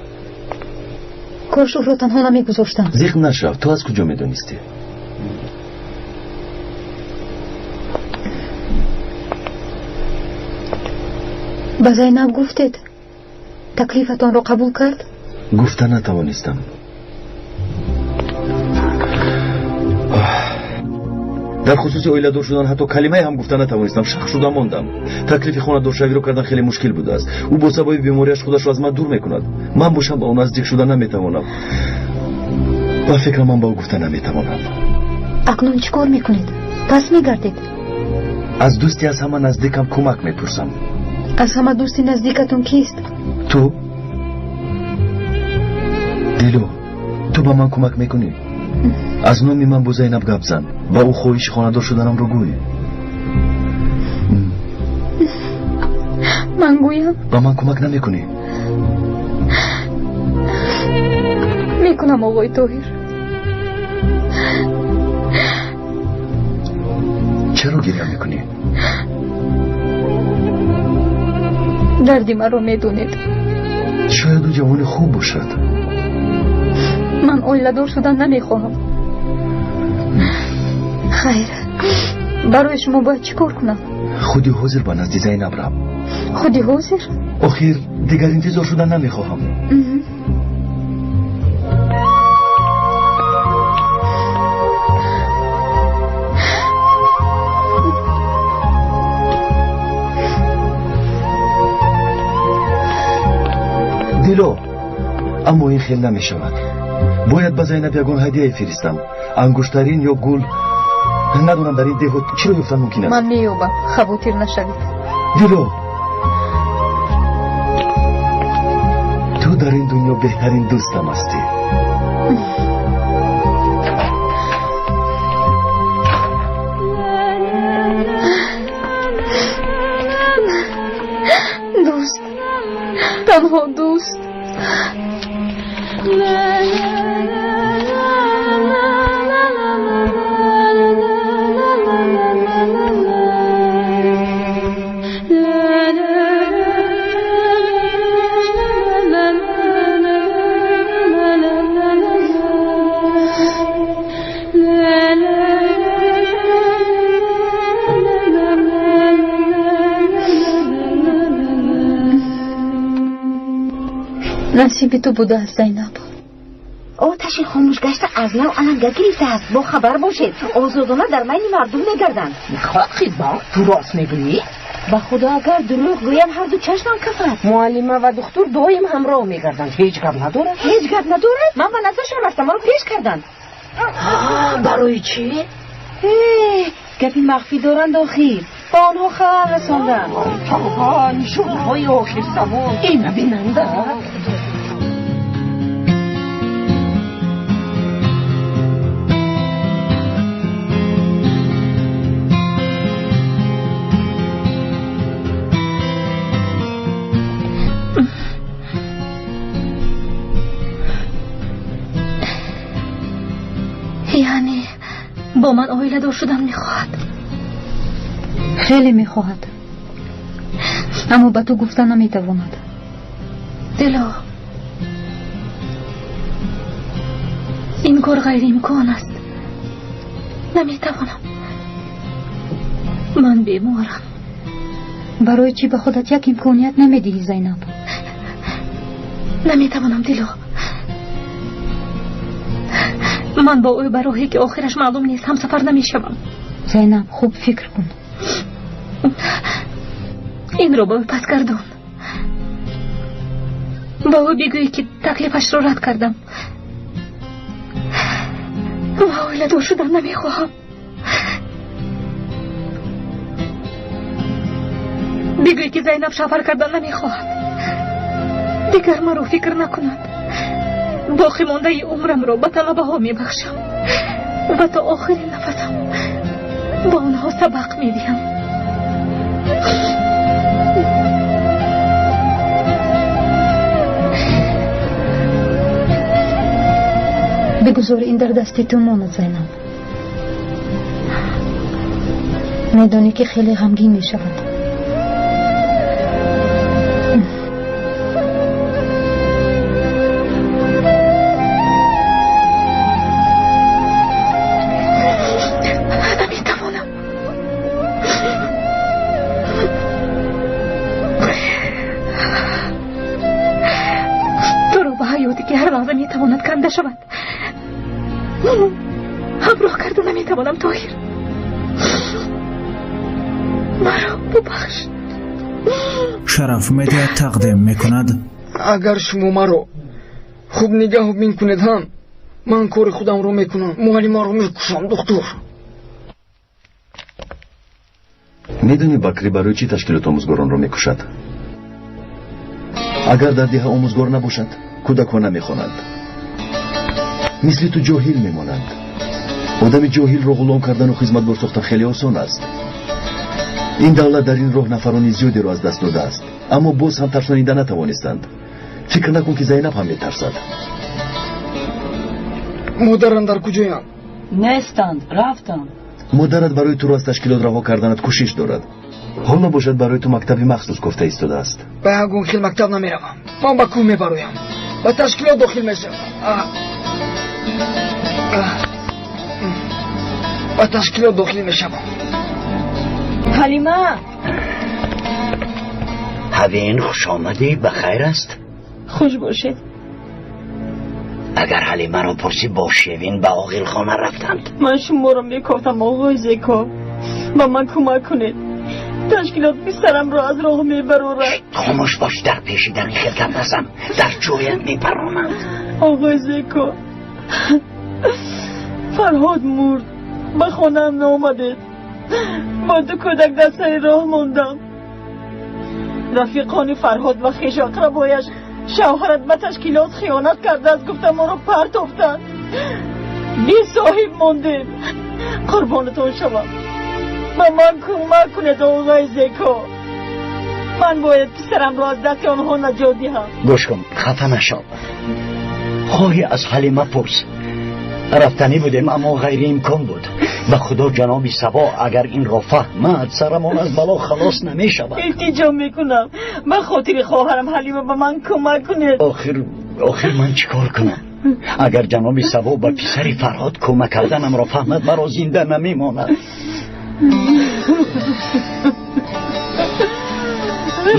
کارشو رو تنها نمی گذاشتم. زیخ نشو. تو از کجا می دونستی؟ به زینب گفتید؟ تکلیفتان را قبول کرد؟ گفتن نتوانستم. در خصوص اویلادور شدن حتی کلمه هم گفتن نتوانستم. شق شدم ماندم. تکلیف خانه‌دار شوی رو کردن خیلی مشکل بوده است. او با سبب بیماریش خودش را از من دور میکند. من باشم با اون نزدیک شدن نمیتوانم و فکر من با او گفتن نمیتوانم. اکنون چیکار میکنید؟ پس میگردید؟ از دوستی از همه نزدیکم کمک میپرسم. از همه دوستی نزدیکتون کیست؟ تو؟ دیلو، تو با من کمک میکنی؟ از نومی من با زینب گپ زن. با او خواهش خانه‌دار شدنم رو گوی. من گویم؟ با من کمک نمیکنی؟ میکنم آقای طاهر. چرا گریه میکنی؟ دردی مرا میدونید. شاید او جوان خوب باشد. من اویلادور شدن نمیخواهم. خیر، برای شما باید چی کار کنم؟ خودی حاضر با نزد زینب رو. خودی حاضر؟ آخر دیگر انتظار شدن نمیخواهم. دیلو، اما این خیلی نمی شود. باید به زینب یگان هدیه فرستم. انگشترین یا گل. ندونم در این دهات چی رو یفتن ممکن است. من مییابم، خواطر نشوید. دیلو، تو در این دنیا بهترین دوستم هستی. دوست، تنها دوست. نصیب تو بوده است زینب. آتش خاموش گشته از نو علنگه گریزه است. با خبر باشید آزادانه در مین مردم میگردند. خواهد با تو راست میگویی؟ به خدا اگر دروغ گویم هر دو چشمم کفت. معلمه و دکتر دایم همراه میگردند. هیچ گپ ندارد؟ هیچ گپ ندارد؟ من به نظرشان رفتم ما رو پیش کردند. برای چی؟ گپی مخفی دارند آخیر. با آنها خبر رساندند. توبه نشونه های آخر زمان این بیننده. یعنی با من اویلادور شدن میخواهد؟ خیلی میخواهد، اما به تو گفتن نمیتواند. دلا، این کار غیر امکان است. نمیتوانم. من بیمارم. برای چی به خودت یک امکانیت نمیدهی زینب؟ نمیتوانم دلا. من با او براهی که آخرش معلوم نیست هم سفر نمیشوم. زینب خوب فکر کن. این رو با او پس گردون. با او بگویی که تکلیفش رو رد کردم و اویلادور شدن نمیخواهم. بگویی که زینب سفر کردن نمیخواهد. دیگر من رو فکر نکند. باقی مانده عمرم رو به طلبه ها میبخشم و تا آخرین نفسم با اونها سبق میدیم. بگذار این در دستی تو ماند زینب. میدانی که خیلی غمگین میشود. همراه کرده نمیتوانم طاهر. مرا ببخش. شرف مدیا تقدیم میکند. اگر شما مرا خوب نگاه میکنید هم من کار خودم رو میکنم. معلم رو میکشم دکتر. میدونی بکری برای چی تشکیلات آموزگاران رو میکشد؟ اگر در دیه آموزگار نباشد کودکان نمیخوانند، مثل تو جاهل میمانند. آدم جاهل رو غلام کردن و خدمت بر ساختن خیلی آسان است. این دولت در این راه نفرانی زیادی رو از دست داده است، اما باز هم ترسانیده نتوانستند. فکر نکن که زینب هم میترسد. مادرم در کجایم؟ نیستند، رفتند. مادرت برای تو را از تشکیلات رها کردنت کوشش دارد. حالا باشد برای تو مکتبی مخصوص گفته ایستاده است. به هنگون خیل مکتب نمیروم. من به کوه میبرویم. به تشکیلات داخل میشم. به تشکیلات داخل میشم. حلیمه هوین خوش آمدی، بخیر است؟ خوش باشید. اگر حلیمه را پرسی با شیوین به عاقل خانه رفتند. من شما را میکفتم آقای زیکا، با من کمک کنید. تشکیلات بیسترم را از راه میبرورد. خاموش باش، در پیشیدن خلقت نزن، در جویت میپرانند. آقای زیکا، فرهاد مرد، به خانم نامدید. با دو کودک دسته راه موندم. رفیقان فرهاد و خویش اقربایش شوهرت به تشکیلات خیانت کرده است، گفتم ما را پرتافتند. بی صاحب موندیم. قربانتون شوم، با من کمک کنید آقای زیکا. من باید پسرم را از دست آنها نجات دهم. گوش کن، خفه نشو. خواهی از حلیمه پرس. رفتنی بودیم اما غیر امکان بود. به خدا جناب سبا اگر این را فهمد سرمان از بلا خلاص نمی شود. التجا میکنم به خاطر خواهرم حلیمه به من کمک کنید. آخر من چیکار کنم؟ اگر جناب سبا به پسر فرهاد کمک کردنم را فهمد مرا زنده نمیماند.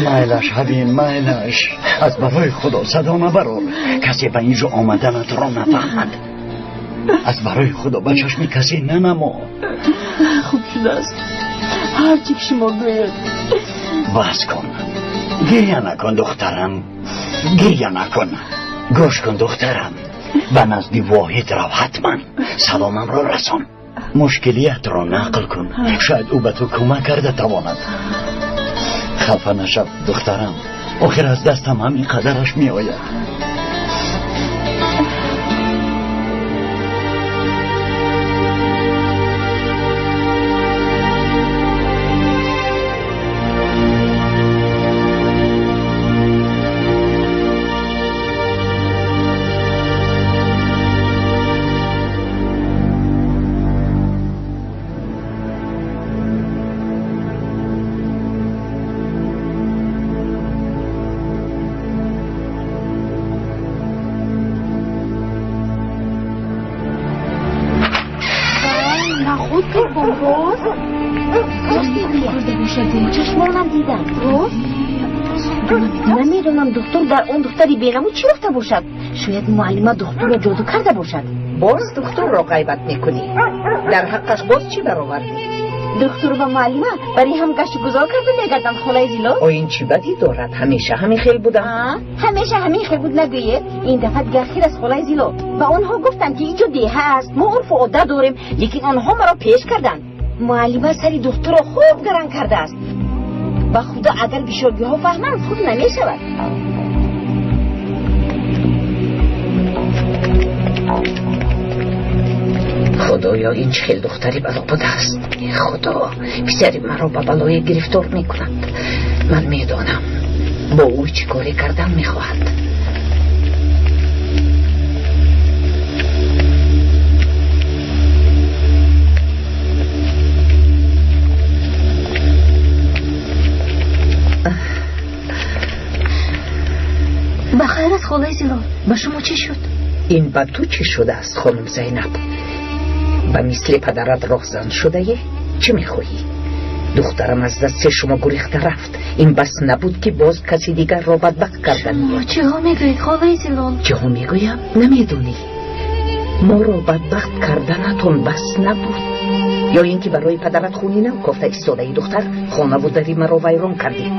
مایلش حبین مایلش، از برای خدا صدا نبرو. کسی به اینجا آمدنت را نفهمد. از برای خدا به چشم کسی ننما. خوب شده است، هرچی که شما گوید. بس کن، گریه نکن دخترم، گریه نکن. گوش کن دخترم، به نزد واحد رو حتما سلامم را رسان. مشکلیت را نقل کن، شاید او به تو کمک کرده تواند. خفه نشو دخترم، آخر از دستم همین قدرش می آید. چشمانم دیدم. نمیدونم دکتر در اون دختری بینمون چی رفته باشد. شاید معلمه دکتر را جادو کرده باشد. باز دکتر را غیبت میکنی. در حقش باز چی برآوردی؟ دکتر و معلمه برای هم گشت گذار کرده میگردن خلای زیلا. او این چی بدی دارد؟ همیشه همین خیل بودم. همیشه همین خیل بود نگویه. این دفعه گرخیر از خلای زیلا. و آنها گفتن که اینجا دیه است، ما عرف و عاده داریم، لیکن آنها مرا پیش کردن. معلمه سری دکتر را خوب گران کرده است. و خدا اگر بیشاگی ها فهمند خوب نمی شود. خدایا این چه دختری بلا بوده است. خدا پسر مرا به بلای گرفتار میکنند. من میدانم با او چی کاری کردن میخواهد. بخیر از خالای زیلا، با شما چی شد؟ این با تو چی شده است خانم زینب؟ به مثل پدرت راهزن شده یه؟ چی میخوایی؟ دخترم از دست شما گریخته رفت. این بس نبود که باز کسی دیگر را بدبخت کردن. شما چه ها میگوید خالای زیلا؟ چه ها میگویم؟ نمیدونی؟ ما رو بدبخت کردنتون بس نبود یا اینکه برای پدرت خونی نکافته ایستاده ای دختر خانوادگی مرا ویران کردی.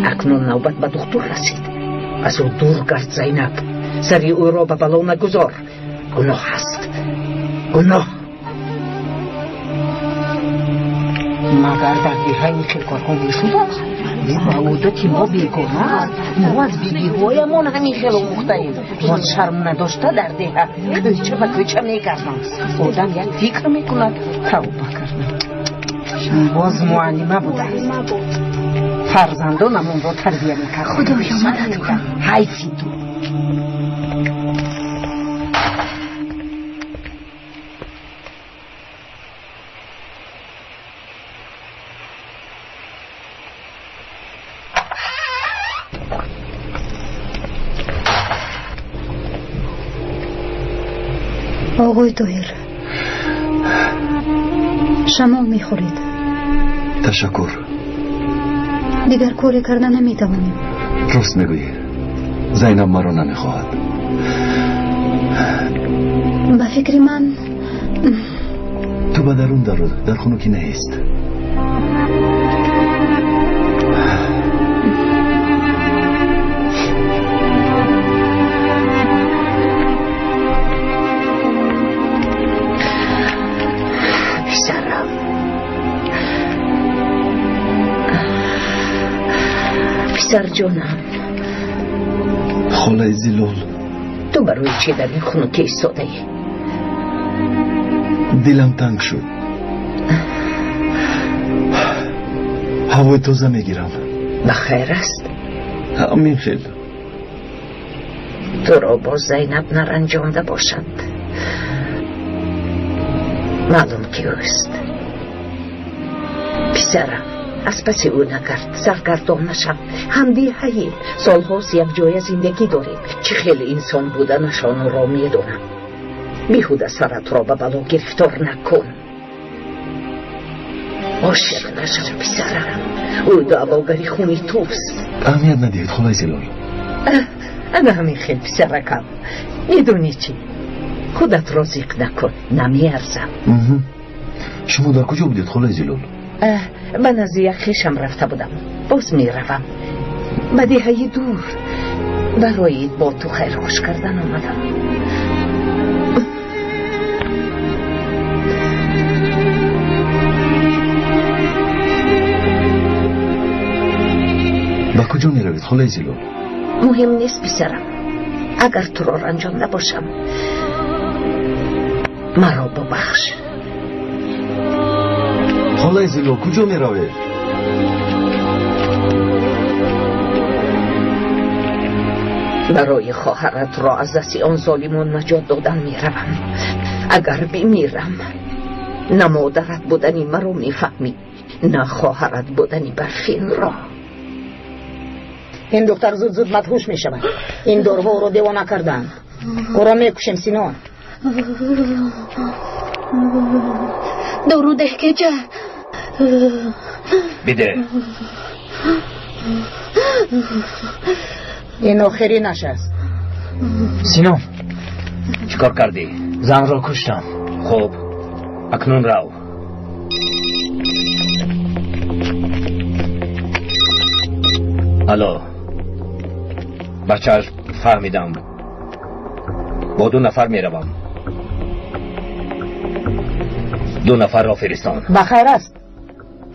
اکنون نوبت به دختر رسید. از او دور گرد زینب، سری او را به بلا نگذار. گناه است، گناه. مگر در دیهای خیلکارها میشود معودتی ما بیگانه است. ما از بیبیهایمان همین خیل مختلیم. ما شرم نداشته در دیه کوچه و کوچه میکردم. آدم یک فکر میکند توبه کردن. باز معلمه بوده است. فرزندانمون را تربیه میکرد. خدایا مدد کن. حیفی تو. آقای طاهر، شما میخورید. تشکر. دیگر کاری کردن نمیتوانیم. راست میگویی. زینب مرا نمیخواهد. به فکر من تو به درون در خونکی نیست. پسر جانم، خاله زیلال، تو برای چه در این خونکی ایستاده ای؟ دلم تنگ شد. هوای تازه میگیرم. بخیر است؟ همین خیلی. تو را با زینب نرنجانده باشد. معلوم که اوست. پسرم، از پس او نکرد، سرگردان نشم. همدی هایی سالهاست یک جای زندگی داریم. چه خیلی انسان بودنشان را میدونم. بیهوده سرت را به بلا گرفتار نکن. عاشق نشم پسرم. او دعواگری خونی توست. اهمیت ندید خالای زلال. اما همین خیلی پسرکم، میدونی چی؟ خودت را زیق نکن، نمیارزم. شما در کجا بودید خالای زلال؟ به نزد خویشم رفته بودم. باز میروم به دیهای دور. برای با تو خیر خوش کردن آمدم. به کجا میروید خالای زلال؟ مهم نیست پسرم. اگر تو را رنجانده باشم مرا ببخش. خالای زلال کجا میروید؟ برای خواهرت را از دست آن ظالمان نجات دادن میروم. اگر بمیرم نه مادرت بودنی مرا میفهمی، نه خواهرت بودنی برفین را. این دختر زود زود مدهوش می شود. این دورها رو دیوانه کردن. او را میکشیم سینان. دورو ده که جا بده. این آخری نشست. سینان چیکار کردی؟ زن را کشتم. خب اکنون رو. الو بچه فهمیدم. با 2 نفر میروم. 2 نفر را فرستان. بخیر است.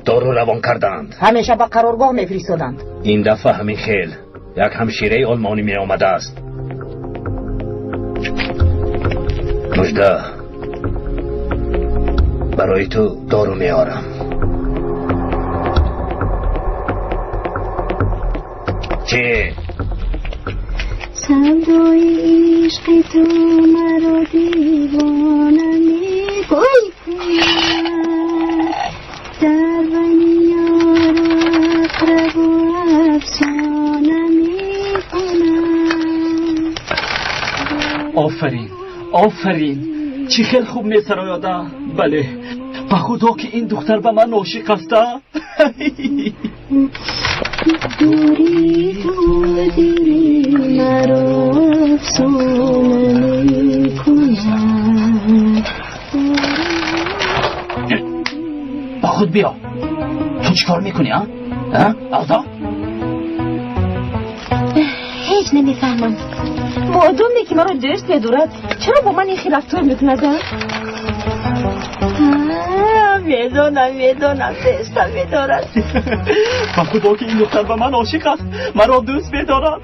دارو روان کردند. همیشه به قرارگاه میفرستادند. این دفعه همین خیل یک همشیره آلمانی می آمده است. مجده برای تو دارو می آرم. چه؟ صدای عشق تو مرا دیوانه می کند، در بنیار و اقرب و افسانه می کند. آفرین آفرین، چی خیلی خوب می سرایاده. بله به خدا که این دختر به من عاشق است. دوری تو دل مرا افسانه می‌کند. با خود بیا. تو چیکار میکنی ها؟ آزا؟ هیچ نمیفهمم. معدومی که مرا درست بدورد چرا با من این خیلی رفتار میکند؟ میدونم دستم میدارد. با خدا که این دختر به من عاشق است، مرا دوست میدارد.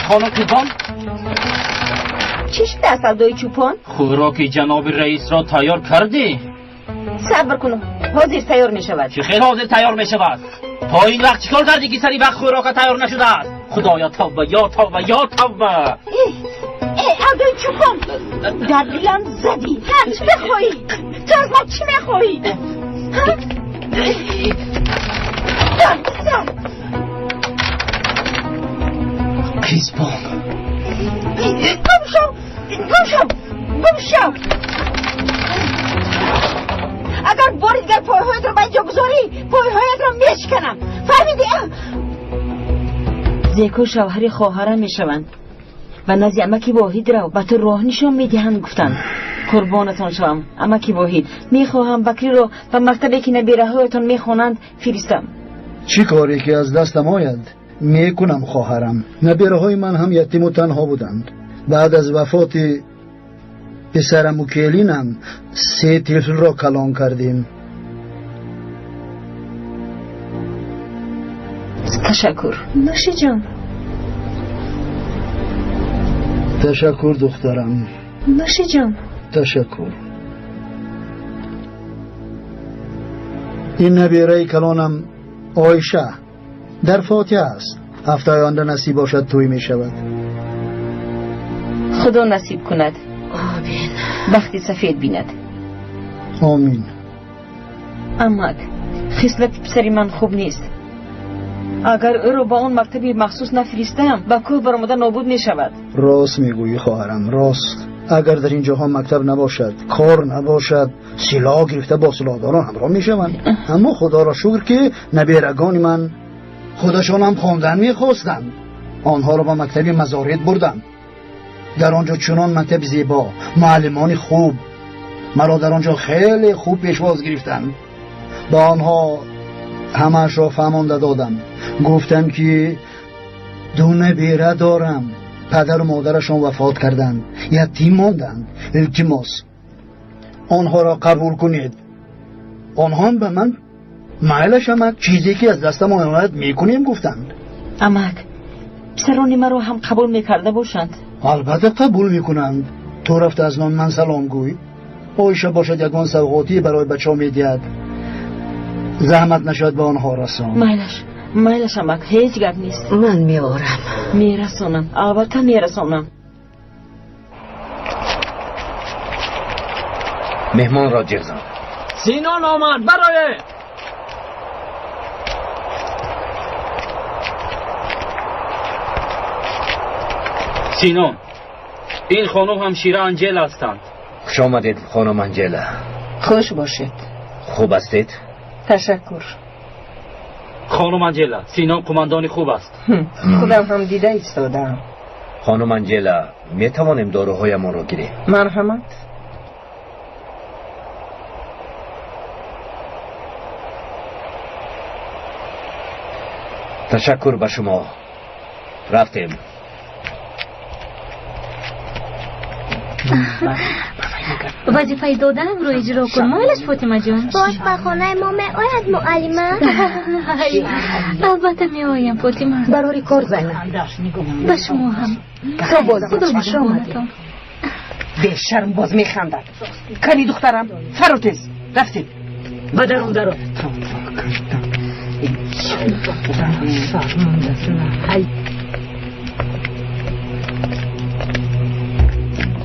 خانم چوپان؟ چی شده از سودای چوپان؟ خوراک جناب رئیس را تیار کردی؟ صبر کنم، حاضر تیار می شود. چه خیلی حاضر تیار می شود؟ تا این وقت چیکار کردی که سری وقت خوراک تیار نشده است؟ خدایا توبه یا توبه یا توبه. آقای چوپان در دلم زدی. چی بخوایی؟ تو از ما چی میخوایی؟ کیسپان گم شو. اگر باری دیگر پایهایت را به اینجا گذاری پایهایت را میشکنم. فهمیدی؟ زیکو شوهر خواهرم میشوند و نزی امکی واحد را به تو راه نشان میدهند. گفتند قربانتان شوم امکی واحد، میخواهم بکری را به مکتبی که نبیره هایتان میخوانند فرستم. چی کاری که از دستم آید میکنم خواهرم. نبیره های من هم یتیم و تنها بودند. بعد از وفات پسرم و کلینم 3 طفل را کلان کردیم. تشکر نوشی جان. تشکر دخترم. نوشی جان. تشکر. این نبیره کلانم آیشه در فاتحه است. هفته آینده نصیب باشد توی می شود. خدا نصیب کند. آمین. وقتی سفید بیند. آمین. امک خصلت پسری من خوب نیست. اگر او رو با اون مکتبی مخصوص نفرستم با کل برآمده نابود می شود. راست میگویی خواهرم، راست. اگر در این جاها مکتب نباشد، کار نباشد، سلاح گرفته با سلاحداران همراه می شوند. اما خدا را شکر که نبیرگان من خودشان هم خواندن میخواستند. آنها را با مکتبی مزارید بردم. در آنجا چنان مکتب زیبا، معلمان خوب، مرا در آنجا خیلی خوب پیشواز گرفتند. با آنها همه‌اش را فهمانده دادم. گفتم که 2 نبیره دارم، پدر و مادرشان وفات کردند، یتیم ماندند. التماس آنها را قبول کنید. آنها هم به من معلش امک چیزی که از دستم آید میکنیم گفتند. امک پسران مرا هم قبول میکرده باشند؟ البته قبول میکنند. تو رفت از نان من سلام گوی. آیشه باشد یگان سوغاتی برای بچه ها میدید. زحمت نشد به آنها رسان. مایلش امک هیچ گپ نیست. من میارم. میرسانم، البته میرسانم. مهمان را جغزان. سینان آمد برای سینان. این خانم همشیره انجل هستند. خوش آمدید خانم انجلا. خوش باشید. خوب هستید؟ تشکر. خانم انجلا، سینان قماندانی خوب است. خودم هم دیده ایستادم. خانم انجلا، می توانیم داروهایمان را گیریم؟ مرحمت. تشکر به شما. رفتیم. وظیفه دادنم رو اجرا کن. مالش فاطمه جان؟ باش به خانه ما می آید معلمه؟ البته می آیم فاطمه. برای کار زینب. به شما هم. تو باز خوش آمدی. به شرم باز می خندد. کنی دخترم فراتیز رفتیم. بدرون درو.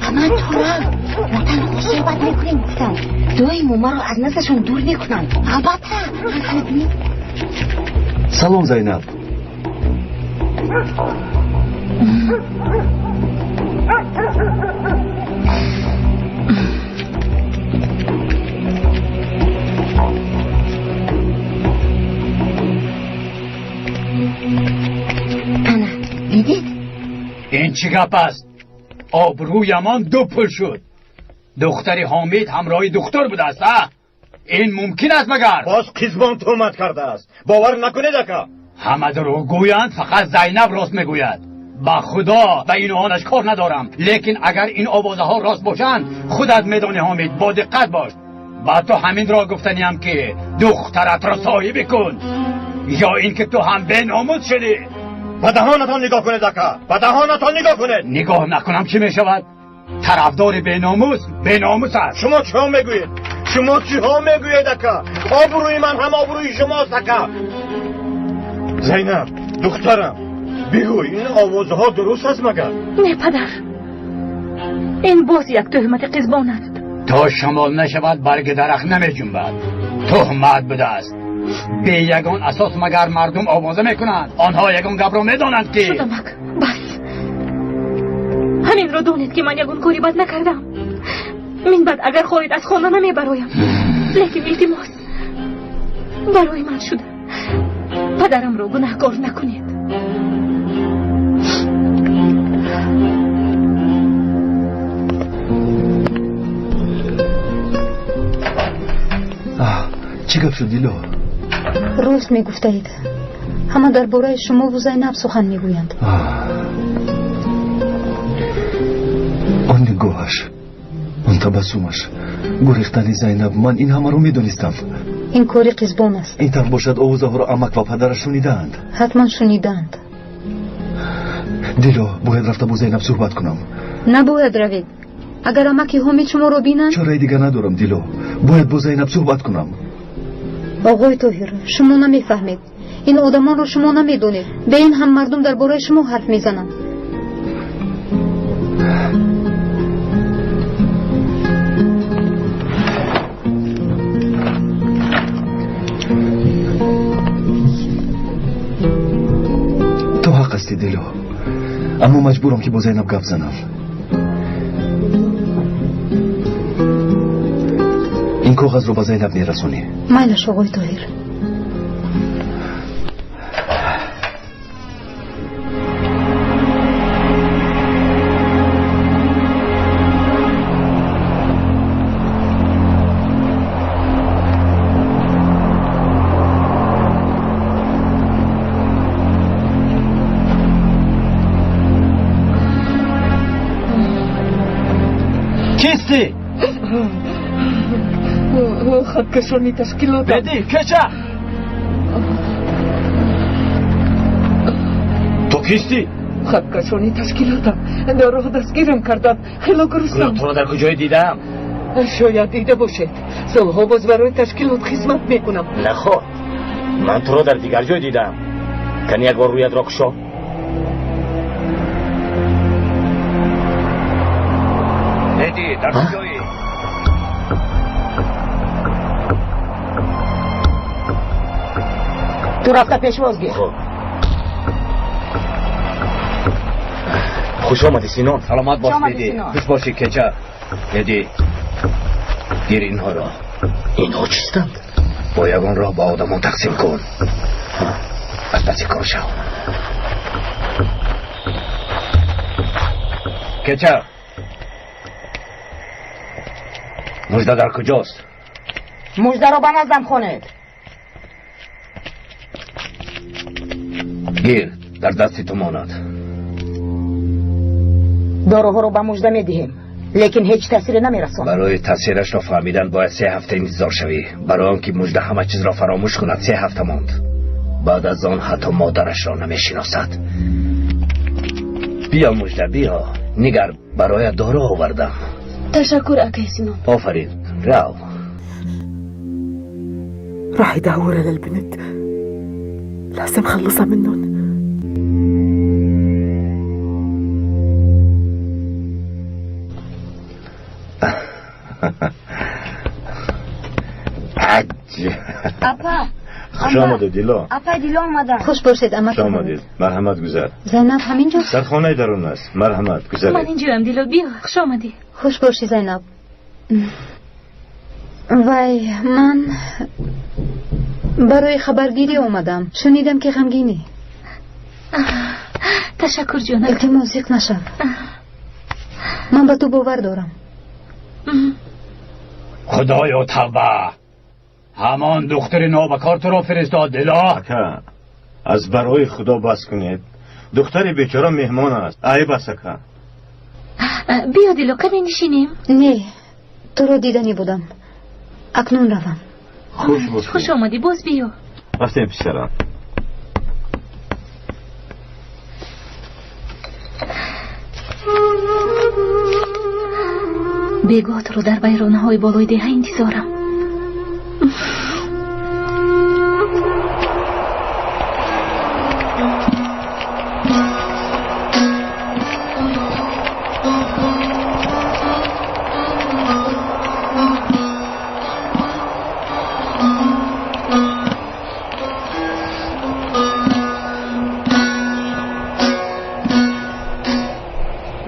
اما تورم وطن رو صحبت میکنیم گفتن دوی موما رو از نزدشون دور میکنن. البته. سلام زینب. چی گپ است؟ آبرویمان دو پل شد. دختری حامد همراه دختر بوده است. این ممکن است مگر؟ باز قیزبان تهمت کرده است. باور نکنید اکا. همه دروغ گویند، فقط زینب راست میگوید. با خدا به این آنش کار ندارم، لیکن اگر این آوازه ها راست باشند خودت میدانی حامد، با دقت باش. بعد تو همین را گفتنیم که دخترت را صاحب کن، یا اینکه تو هم به ناموس شدی. به دهانتان نگاه کنید اکا، به دهانتان نگاه کنید. نگاه نکنم چی میشود؟ طرفدار به ناموس است. شما چه ها میگویید؟ شما چی ها میگویید اکا؟ آبروی من هم آبروی شماست اکا. زینب دخترم بگو این آوازه ها درست است مگر؟ نه پدر، این باز یک تهمت قزبان است. تا شمال نشود برگ درخت نمی جنبد. تهمت بوده است. به یگان اساس مگر مردم آوازه میکنند؟ آنها یگان گپ را میدانند که شدمک بس. همین را دانید که من یگان کاری بد نکردم. من بعد اگر خواهید از خانه نمی برایم، لیکن التماس برای من شده. پدرم را گناهکار نکنید. چی گپ شد دیلو؟ راست میگفتید، همه درباره شما و زینب سخن میگویند. آن نگاهش، آن تبسمش، گریختن زینب، من این همه رو میدونستم. این کاری قزبان است. این طور باشد آوازه ها رو عمک و پدرش شنیدند. حتما شنیدند. دیلو باید رفته با زینب صحبت کنم. نباید روید. اگر عمک حامد شما رو بینند چاره دیگه ندارم دیلو، باید با زینب صحبت کنم. آقای طاهر، شما نمیفهمید. این آدمان رو شما نمیدونید. به این هم مردم درباره شما حرف میزنند. تو حق هستی دیلو، اما مجبورم که با زینب گپ زنم. این کاغذ رو با زینب میرسونی. مایلش آقای طاهر. کیستی؟ خطکشانی تشکیلات بدی کچه. تو کیستی؟ خطکشانی تشکیلاتم. در راه دستگیرم کردن. خیلی گرسنم. تو را در کجای دیدم؟ شاید دیده باشید. سالها باز برای تشکیلات خدمت میکنم. نخواد، من تو را در دیگر جای دیدم. کنی یک بار رویت را کشو. بدی در کجایی؟ تو رفته پیشوازگی. خوش آمدی سینون. سلامت باش بدی. خوش باشی کچه. بدی گیر اینها را. اینها چیستند؟ با یگان را با آدمان تقسیم کن. از پسی کار شو. کچه مجده در کجاست؟ مجده را به نزدم خونید. گیر در دستی تو ماند. داروها رو به مجده میدهیم، لیکن هیچ تاثیر نمیرسون. برای تاثیرش را فهمیدن باید 3 هفته انتظار شوی. برای آنکه مجده همه چیز را فراموش کند 3 هفته ماند. بعد از آن حتی مادرش را نمیشناسد. بیا مجده بیا، نگر برای دارو آوردم. تشکر اکای سینون. آفرین، راو. راح يدور على البنت، لازم خلصها منهم. اپا خوش آمدید دیلا. اپا دیلا آمدن. خوش باشید اما. خوش آمدید. مرحمت گذر. زینب همینجاست؟ در خانه درون است. مرحمت گذر. من اینجورم دیلا، بیا. خوش آمدی. خوش باشی زینب. وای من برای خبرگیری اومدم. شنیدم که غمگینی. تشکر جانم. التماس یک نشو. من به تو باور دارم. خدایا توبه، همان دختر نابکار تو را فرستاد دلا. اکا از برای خدا بس کنید، دختر بیچاره مهمان است. ای بس اکا. بیا دلو کمی نشینیم. نه، تو رو دیدنی بودم. اکنون روم. خوش آمدی، باز بیا. رفتیم پسرم. بیگاه تو رو در بیرانه های بالای دیه انتظارم.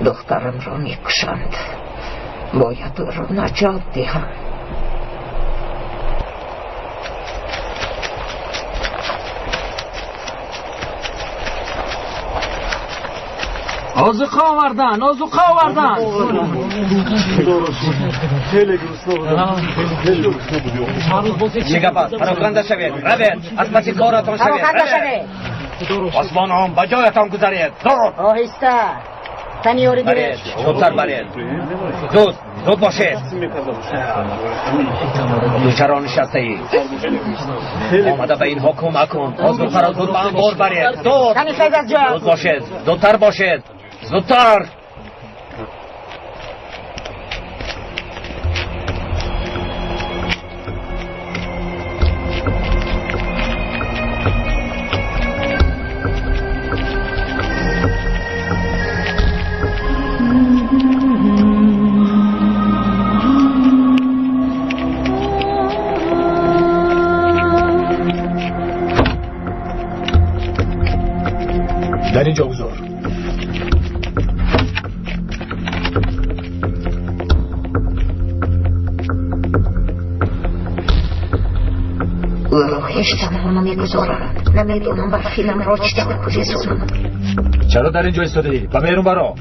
دخترم را میکشند، باید او را نجات دهم. آزوقه آوردن. خیلی گرسنه بودیم. چه گپ؟ پراکنده شوید، روید، از پس کارتان شوید. پراکنده شوید. آسمان هم به جایتان گذارید. زود آهسته. تنیاری برید، گیرش. زودتر برید. زود باشید. چرا نشسته اید؟ آمده به اینها کمک کن. از دختر را زود به انبار برید. زود. تنی خیز از جا. زود باشید، زودتر باشید، زودتر. در اینجا بگذار. او را هشتم ها نمیگذارند. نمیدونم بر فیلم را چه به کجا زونم. چرا در اینجا ایستاده ای؟ و بیرون برو.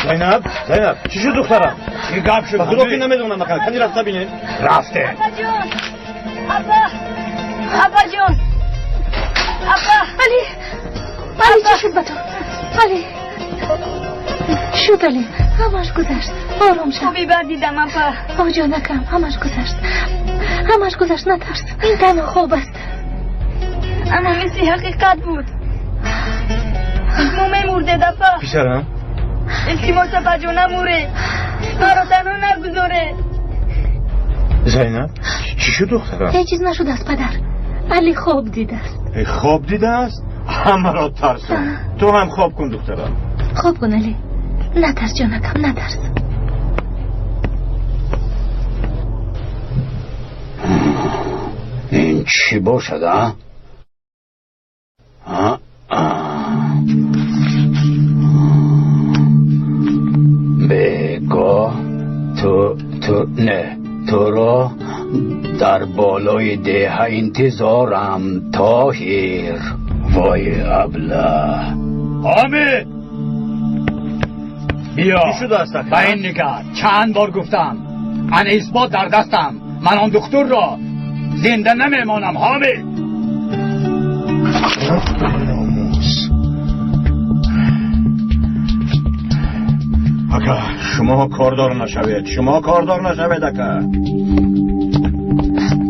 زینب چی شد دخترم؟ چی گپ شد؟ خدا که نمیدونم مکان. کنی رفته بینین؟ رفته. ابا جون. علی چی شد با تو؟ علی شد علی، همش گذشت. آرام شد. خوبی بر دیدم ابا. آجا نکم، همش گذشت. نترس، این تنها خواب است. اما مثل حقیقت بود. مومه مرده دفا. پسرم التماس ابا جون نموره. مرا تنها نگذاره. زینب چی شد دخترم؟ هیچ چیز نشد از پدر. علی خواب دیده است. خواب دیده است؟ همه را ترسون. تو هم خواب کن دخترم. خواب کن علی. نترس جانکم، نترس. این چی باشد ها؟ بگاه تو را در بالای دیه انتظارم طاهر. وای ابله حامد بیا. چی شده است؟ به این نگاه چند بار گفتم من اثبات در دستم. من آن دکتر را زنده نمیمانم. حامد اکا شما کاردار نشوید اکا.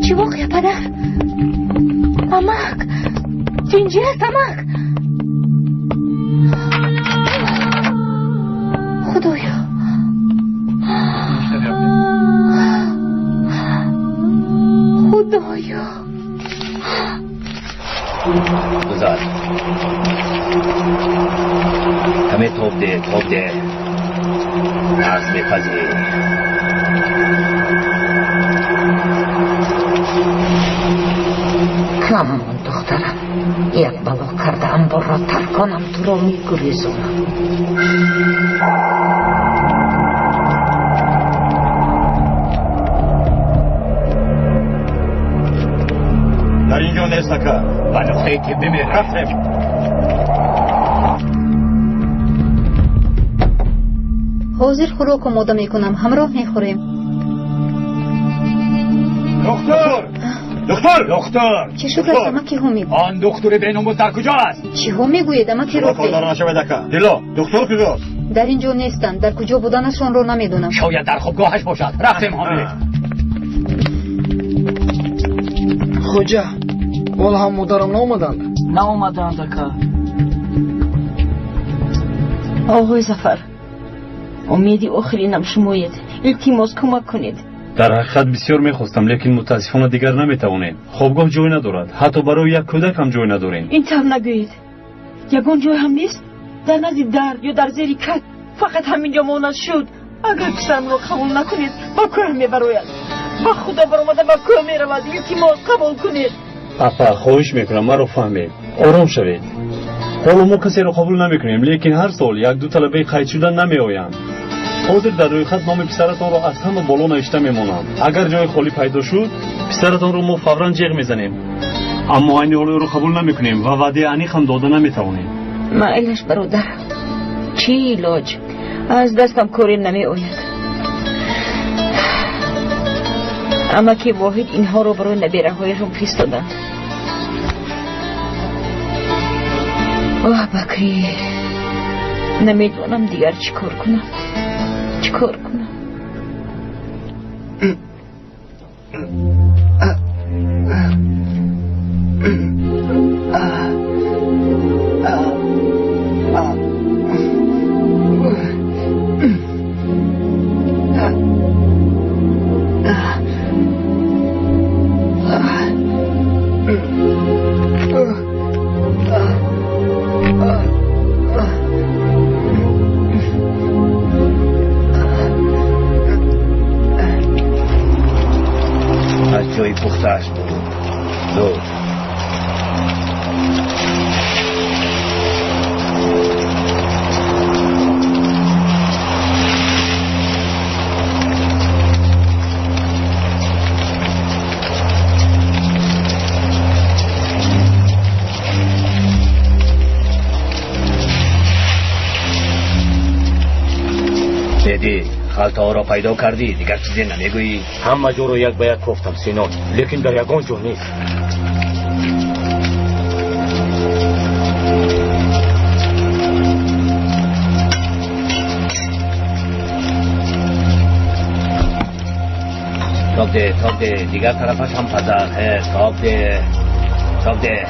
چی واقعه پدر؟ امک جنجی است امک. توب ده از میپذیر کامان دخترم یک بلا کرده انبار را ترک کنم تو را میگریزونم. در اینجا نیست که و نقطه که بمیر رفتم. حاضر خوراک آماده میکنم، همراه میخوریم. دکتر چه شد است امکی حمید؟ آن دکتر بیناموز در کجا است؟ چی ها میگوید امکی رفیق؟ دیلا دکتر کجاست؟ در اینجا نیستند، در کجا بودنشان رو نمیدونم. شاید در خوابگاهش باشد. رفتیم حامد. خوجه ولی هم مادرم نامدند. نامدند که آقای زفر امیدی آخرینم شمایید. التماس کمک کنید. در حقیقت بسیار میخواستم لیکن متاسفانه دیگر نمیتوانیم. خوابگاه جای ندارد، حتی برای یک کودک هم جای نداریم. این طور نگویید. یگان جای هم نیست. در نزدیک در یا در زیر کت فقط همینجا مانند شد. اگر پسرم را قبول نکنید با کوه میبراید. با خدا برآمده با کوه میرود. التماس قبول کنید. اپا خواهش میکنم مرا فهمید. آرام شوید. حالا ما کسی را قبول نمیکنیم لیکن هر سال یک دو طلبه قید شدن نمیآیند. حاضر در روی خط نام پسرتان را از همه بالا نوشته میمانم. اگر جای خالی پیدا شد پسرتان را ما فوراً جیغ میزنیم. اما این حال رو قبول نمیکنیم و وعده انیق هم داده نمیتوانیم. معلش برادر چی علاج؟ از دستم کاری نمی آید. اما که واحد اینها رو برای نبیره هایشون فرستادند. بکری نمیدونم دیگر چی کار کنم. از جای پختهش بود. دیدی خلطه ها را پیدا کردی دیگر چیزی نمیگویی؟ همه جو رو یک به یک گفتم سینان، لیکن در یگان جو نیست. تاب ده دیگر طرفش هم پدر. تاب ده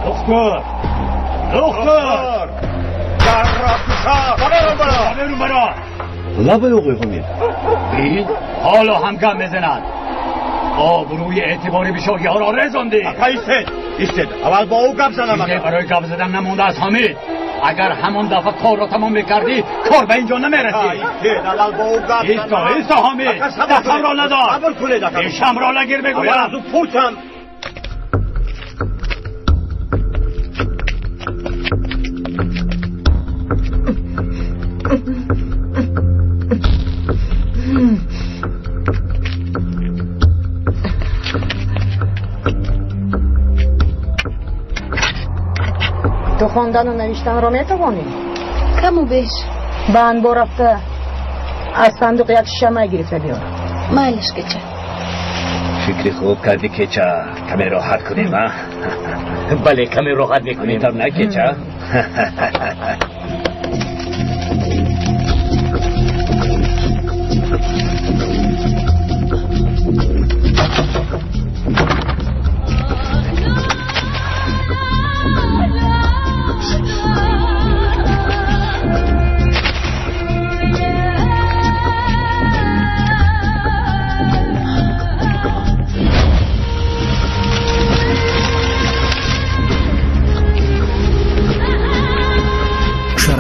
دکتر برو برا لبه آقای حمید بین حالا هم گم میزند. آبروی اعتباری به شاگی ها را رزاندی. ایستد اول با او گپ زنم. چیزی برای گپ زدن نمونده از حمید. اگر همون دفعه کار را تمام میکردی کار به اینجا نمیرسی. اول با او گپ زنم. ایستا حمید دستم را ندار. ایشم را نگیر بگویم. از او پوچم. تو خواندن و نوشتن رو میتوانی؟ کم و بیش. به انبار رفته از صندوق یک شمع گرفته بیار. مالش که چه؟ فکر خوب کردی که چه کمی راحت کنیم ها؟ بله کمی راحت میکنیم. تب نه که چه؟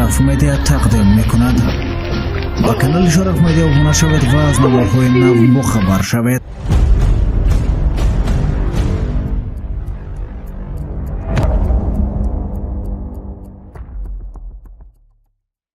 شرف مدیا تقدیم میکند. با کانال شرف مدیا ابونه شوید و از نوارهای نو بخبر شوید.